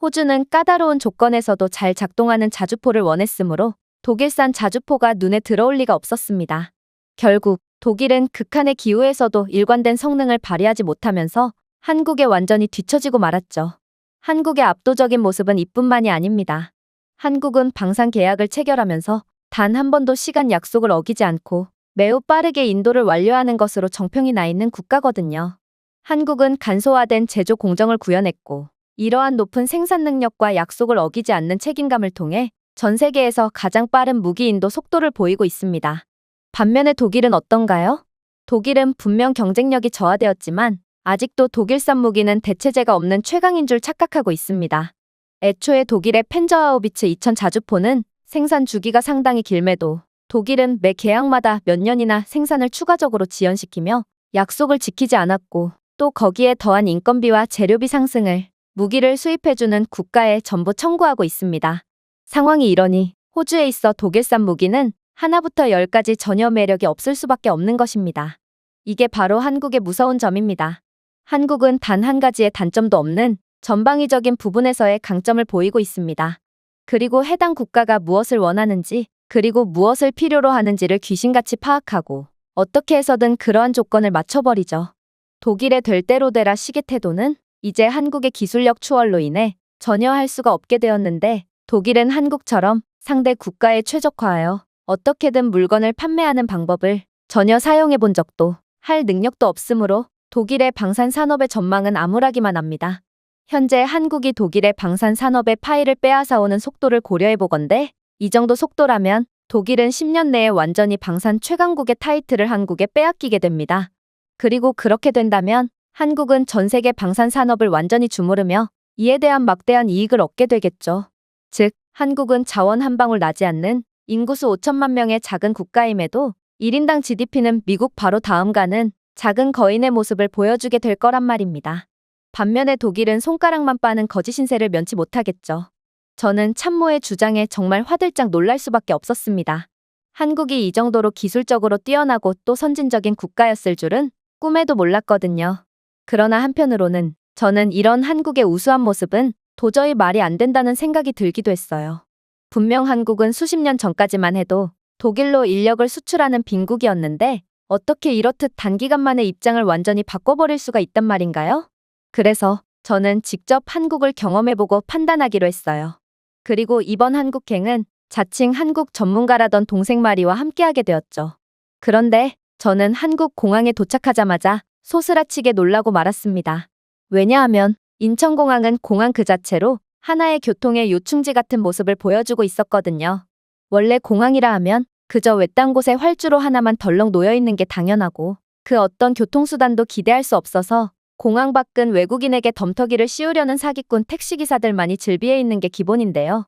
호주는 까다로운 조건에서도 잘 작동하는 자주포를 원했으므로 독일산 자주포가 눈에 들어올 리가 없었습니다. 결국 독일은 극한의 기후에서도 일관된 성능을 발휘하지 못하면서 한국에 완전히 뒤처지고 말았죠. 한국의 압도적인 모습은 이뿐만이 아닙니다. 한국은 방산 계약을 체결하면서 단 한 번도 시간 약속을 어기지 않고 매우 빠르게 인도를 완료하는 것으로 정평이 나 있는 국가거든요. 한국은 간소화된 제조 공정을 구현했고, 이러한 높은 생산 능력과 약속을 어기지 않는 책임감을 통해 전 세계에서 가장 빠른 무기 인도 속도를 보이고 있습니다. 반면에 독일은 어떤가요? 독일은 분명 경쟁력이 저하되었지만 아직도 독일산 무기는 대체제가 없는 최강인 줄 착각하고 있습니다. 애초에 독일의 펜저하우비츠 2000 자주포는 생산 주기가 상당히 길매도 독일은 매 계약마다 몇 년이나 생산을 추가적으로 지연시키며 약속을 지키지 않았고, 또 거기에 더한 인건비와 재료비 상승을 무기를 수입해주는 국가에 전부 청구하고 있습니다. 상황이 이러니 호주에 있어 독일산 무기는 하나부터 10까지 전혀 매력이 없을 수밖에 없는 것입니다. 이게 바로 한국의 무서운 점입니다. 한국은 단 한 가지의 단점도 없는 전방위적인 부분에서의 강점을 보이고 있습니다. 그리고 해당 국가가 무엇을 원하는지, 그리고 무엇을 필요로 하는지를 귀신같이 파악하고 어떻게 해서든 그러한 조건을 맞춰버리죠. 독일의 될 대로 되라 시계 태도는 이제 한국의 기술력 추월로 인해 전혀 할 수가 없게 되었는데, 독일은 한국처럼 상대 국가에 최적화하여 어떻게든 물건을 판매하는 방법을 전혀 사용해 본 적도 할 능력도 없으므로 독일의 방산 산업의 전망은 암울하기만 합니다. 현재 한국이 독일의 방산 산업의 파이를 빼앗아오는 속도를 고려해 보건대 이 정도 속도라면 독일은 10년 내에 완전히 방산 최강국의 타이틀을 한국에 빼앗기게 됩니다. 그리고 그렇게 된다면 한국은 전 세계 방산 산업을 완전히 주무르며 이에 대한 막대한 이익을 얻게 되겠죠. 즉, 한국은 자원 한 방울 나지 않는 인구수 5천만 명의 작은 국가임에도 1인당 GDP는 미국 바로 다음가는 작은 거인의 모습을 보여주게 될 거란 말입니다. 반면에 독일은 손가락만 빠는 거짓 신세를 면치 못하겠죠. 저는 참모의 주장에 정말 화들짝 놀랄 수밖에 없었습니다. 한국이 이 정도로 기술적으로 뛰어나고 또 선진적인 국가였을 줄은 꿈에도 몰랐거든요. 그러나 한편으로는 저는 이런 한국의 우수한 모습은 도저히 말이 안 된다는 생각이 들기도 했어요. 분명 한국은 수십 년 전까지만 해도 독일로 인력을 수출하는 빈국이었는데 어떻게 이렇듯 단기간 만에 입장을 완전히 바꿔버릴 수가 있단 말인가요? 그래서 저는 직접 한국을 경험해보고 판단하기로 했어요. 그리고 이번 한국행은 자칭 한국 전문가라던 동생 마리와 함께하게 되었죠. 그런데 저는 한국 공항에 도착하자마자 소스라치게 놀라고 말았습니다. 왜냐하면 인천공항은 공항 그 자체로 하나의 교통의 요충지 같은 모습을 보여주고 있었거든요. 원래 공항이라 하면 그저 외딴 곳에 활주로 하나만 덜렁 놓여있는 게 당연하고 그 어떤 교통수단도 기대할 수 없어서 공항 밖은 외국인에게 덤터기를 씌우려는 사기꾼 택시기사들만이 즐비해 있는 게 기본인데요.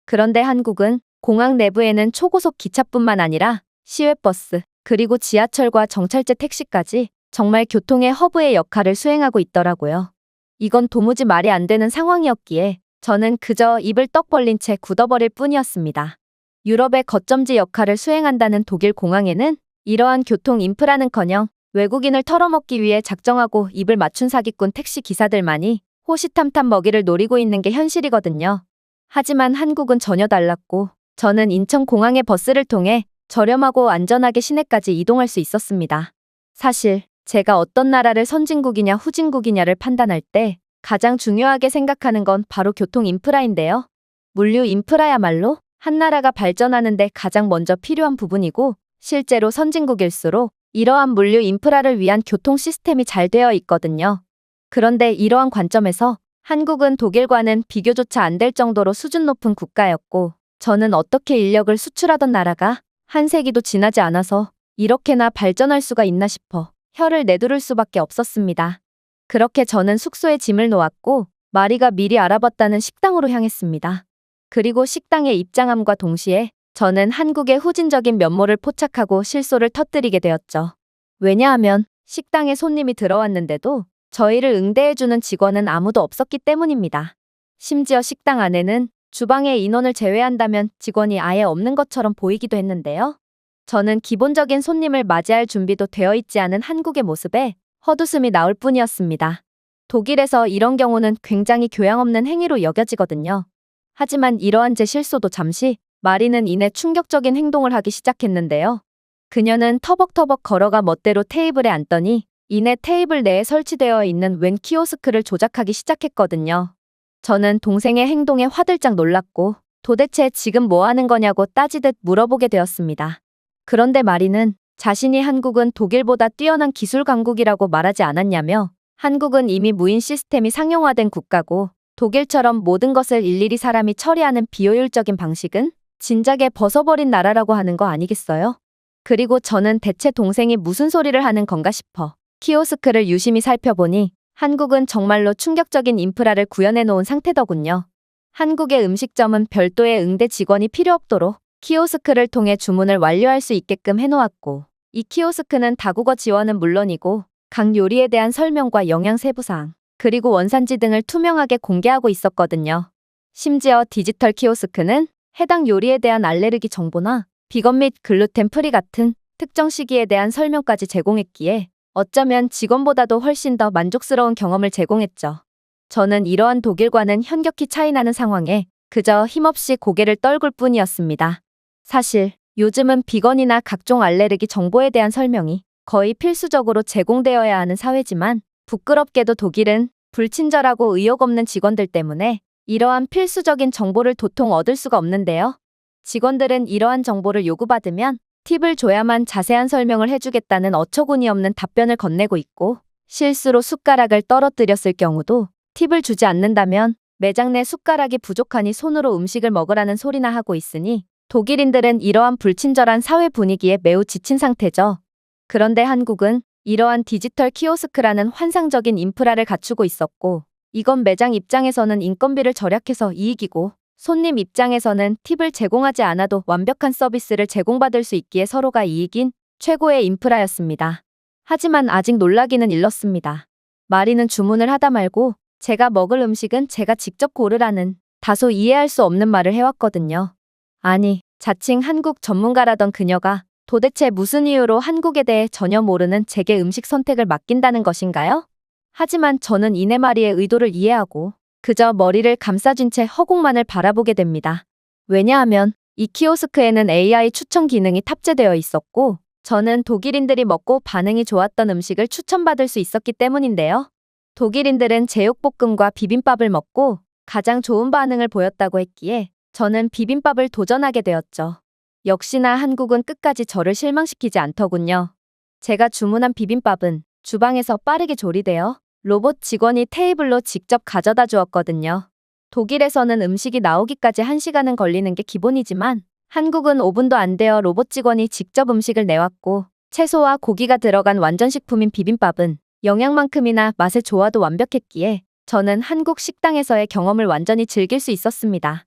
그런데 한국은 공항 내부에는 초고속 기차뿐만 아니라 시외버스, 그리고 지하철과 정찰제 택시까지 정말 교통의 허브의 역할을 수행하고 있더라고요. 이건 도무지 말이 안 되는 상황이었기에 저는 그저 입을 떡 벌린 채 굳어버릴 뿐이었습니다. 유럽의 거점지 역할을 수행한다는 독일 공항에는 이러한 교통 인프라는커녕 외국인을 털어먹기 위해 작정하고 입을 맞춘 사기꾼 택시 기사들만이 호시탐탐 먹이를 노리고 있는 게 현실이거든요. 하지만 한국은 전혀 달랐고 저는 인천공항의 버스를 통해 저렴하고 안전하게 시내까지 이동할 수 있었습니다. 사실 제가 어떤 나라를 선진국이냐 후진국이냐를 판단할 때 가장 중요하게 생각하는 건 바로 교통 인프라인데요. 물류 인프라야말로 한 나라가 발전하는데 가장 먼저 필요한 부분이고 실제로 선진국일수록 이러한 물류 인프라를 위한 교통 시스템이 잘 되어 있거든요. 그런데 이러한 관점에서 한국은 독일과는 비교조차 안 될 정도로 수준 높은 국가였고, 저는 어떻게 인력을 수출하던 나라가 한 세기도 지나지 않아서 이렇게나 발전할 수가 있나 싶어 혀를 내두를 수밖에 없었습니다. 그렇게 저는 숙소에 짐을 놓았고 마리가 미리 알아봤다는 식당으로 향했습니다. 그리고 식당에 입장함과 동시에 저는 한국의 후진적인 면모를 포착하고 실소를 터뜨리게 되었죠. 왜냐하면 식당에 손님이 들어왔는데도 저희를 응대해주는 직원은 아무도 없었기 때문입니다. 심지어 식당 안에는 주방에 인원을 제외한다면 직원이 아예 없는 것처럼 보이기도 했는데요. 저는 기본적인 손님을 맞이할 준비도 되어 있지 않은 한국의 모습에 헛웃음이 나올 뿐이었습니다. 독일에서 이런 경우는 굉장히 교양 없는 행위로 여겨지거든요. 하지만 이러한 제 실수도 잠시 마리는 이내 충격적인 행동을 하기 시작했는데요. 그녀는 터벅터벅 걸어가 멋대로 테이블에 앉더니 이내 테이블 내에 설치되어 있는 웬 키오스크를 조작하기 시작했거든요. 저는 동생의 행동에 화들짝 놀랐고 도대체 지금 뭐 하는 거냐고 따지듯 물어보게 되었습니다. 그런데 마리는 자신이 한국은 독일보다 뛰어난 기술 강국이라고 말하지 않았냐며 한국은 이미 무인 시스템이 상용화된 국가고 독일처럼 모든 것을 일일이 사람이 처리하는 비효율적인 방식은 진작에 벗어버린 나라라고 하는 거 아니겠어요? 그리고 저는 대체 동생이 무슨 소리를 하는 건가 싶어 키오스크를 유심히 살펴보니 한국은 정말로 충격적인 인프라를 구현해 놓은 상태더군요. 한국의 음식점은 별도의 응대 직원이 필요 없도록 키오스크를 통해 주문을 완료할 수 있게끔 해놓았고 이 키오스크는 다국어 지원은 물론이고 각 요리에 대한 설명과 영양 세부사항 그리고 원산지 등을 투명하게 공개하고 있었거든요. 심지어 디지털 키오스크는 해당 요리에 대한 알레르기 정보나 비건 및 글루텐 프리 같은 특정 시기에 대한 설명까지 제공했기에 어쩌면 직원보다도 훨씬 더 만족스러운 경험을 제공했죠. 저는 이러한 독일과는 현격히 차이나는 상황에 그저 힘없이 고개를 떨굴 뿐이었습니다. 사실 요즘은 비건이나 각종 알레르기 정보에 대한 설명이 거의 필수적으로 제공되어야 하는 사회지만 부끄럽게도 독일은 불친절하고 의욕 없는 직원들 때문에 이러한 필수적인 정보를 도통 얻을 수가 없는데요. 직원들은 이러한 정보를 요구받으면 팁을 줘야만 자세한 설명을 해주겠다는 어처구니 없는 답변을 건네고 있고 실수로 숟가락을 떨어뜨렸을 경우도 팁을 주지 않는다면 매장 내 숟가락이 부족하니 손으로 음식을 먹으라는 소리나 하고 있으니 독일인들은 이러한 불친절한 사회 분위기에 매우 지친 상태죠. 그런데 한국은 이러한 디지털 키오스크라는 환상적인 인프라를 갖추고 있었고 이건 매장 입장에서는 인건비를 절약해서 이익이고 손님 입장에서는 팁을 제공하지 않아도 완벽한 서비스를 제공받을 수 있기에 서로가 이익인 최고의 인프라였습니다. 하지만 아직 놀라기는 일렀습니다. 마리는 주문을 하다 말고 제가 먹을 음식은 제가 직접 고르라는 다소 이해할 수 없는 말을 해왔거든요. 아니, 자칭 한국 전문가라던 그녀가 도대체 무슨 이유로 한국에 대해 전혀 모르는 제게 음식 선택을 맡긴다는 것인가요? 하지만 저는 이내 마리의 의도를 이해하고 그저 머리를 감싸준 채 허공만을 바라보게 됩니다. 왜냐하면 이 키오스크에는 AI 추천 기능이 탑재되어 있었고 저는 독일인들이 먹고 반응이 좋았던 음식을 추천받을 수 있었기 때문인데요. 독일인들은 제육볶음과 비빔밥을 먹고 가장 좋은 반응을 보였다고 했기에 저는 비빔밥을 도전하게 되었죠. 역시나 한국은 끝까지 저를 실망시키지 않더군요. 제가 주문한 비빔밥은 주방에서 빠르게 조리되어 로봇 직원이 테이블로 직접 가져다 주었거든요. 독일에서는 음식이 나오기까지 1시간은 걸리는 게 기본이지만 한국은 5분도 안 되어 로봇 직원이 직접 음식을 내왔고 채소와 고기가 들어간 완전식품인 비빔밥은 영양만큼이나 맛의 조화도 완벽했기에 저는 한국 식당에서의 경험을 완전히 즐길 수 있었습니다.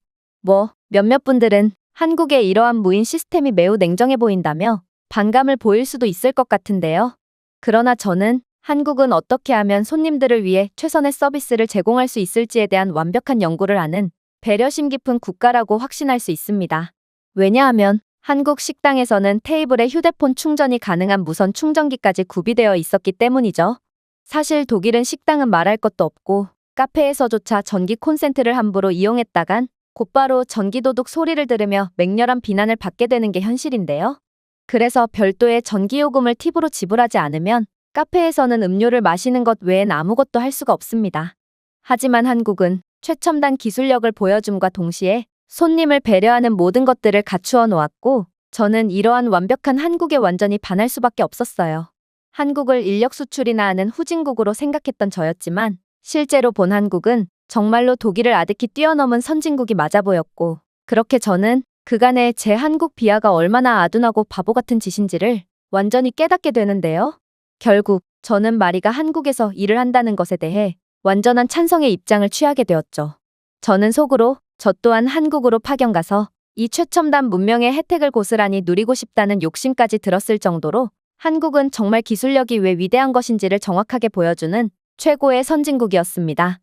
몇몇 분들은 한국의 이러한 무인 시스템이 매우 냉정해 보인다며 반감을 보일 수도 있을 것 같은데요. 그러나 저는 한국은 어떻게 하면 손님들을 위해 최선의 서비스를 제공할 수 있을지에 대한 완벽한 연구를 하는 배려심 깊은 국가라고 확신할 수 있습니다. 왜냐하면 한국 식당에서는 테이블에 휴대폰 충전이 가능한 무선 충전기까지 구비되어 있었기 때문이죠. 사실 독일은 식당은 말할 것도 없고 카페에서조차 전기 콘센트를 함부로 이용했다간 곧바로 전기도둑 소리를 들으며 맹렬한 비난을 받게 되는 게 현실인데요. 그래서 별도의 전기요금을 팁으로 지불하지 않으면 카페에서는 음료를 마시는 것 외엔 아무것도 할 수가 없습니다. 하지만 한국은 최첨단 기술력을 보여줌과 동시에 손님을 배려하는 모든 것들을 갖추어 놓았고 저는 이러한 완벽한 한국에 완전히 반할 수밖에 없었어요. 한국을 인력 수출이나 하는 후진국으로 생각했던 저였지만 실제로 본 한국은 정말로 독일을 아득히 뛰어넘은 선진국이 맞아 보였고, 그렇게 저는 그간의 제 한국 비하가 얼마나 아둔하고 바보 같은 짓인지를 완전히 깨닫게 되는데요. 결국 저는 마리가 한국에서 일을 한다는 것에 대해 완전한 찬성의 입장을 취하게 되었죠. 저는 속으로 저 또한 한국으로 파견 가서 이 최첨단 문명의 혜택을 고스란히 누리고 싶다는 욕심까지 들었을 정도로 한국은 정말 기술력이 왜 위대한 것인지를 정확하게 보여주는 최고의 선진국이었습니다.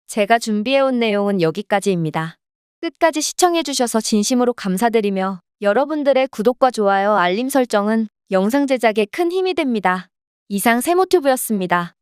제가 준비해온 내용은 여기까지입니다. 끝까지 시청해주셔서 진심으로 감사드리며 여러분들의 구독과 좋아요, 알림 설정은 영상 제작에 큰 힘이 됩니다. 이상 세모튜브였습니다.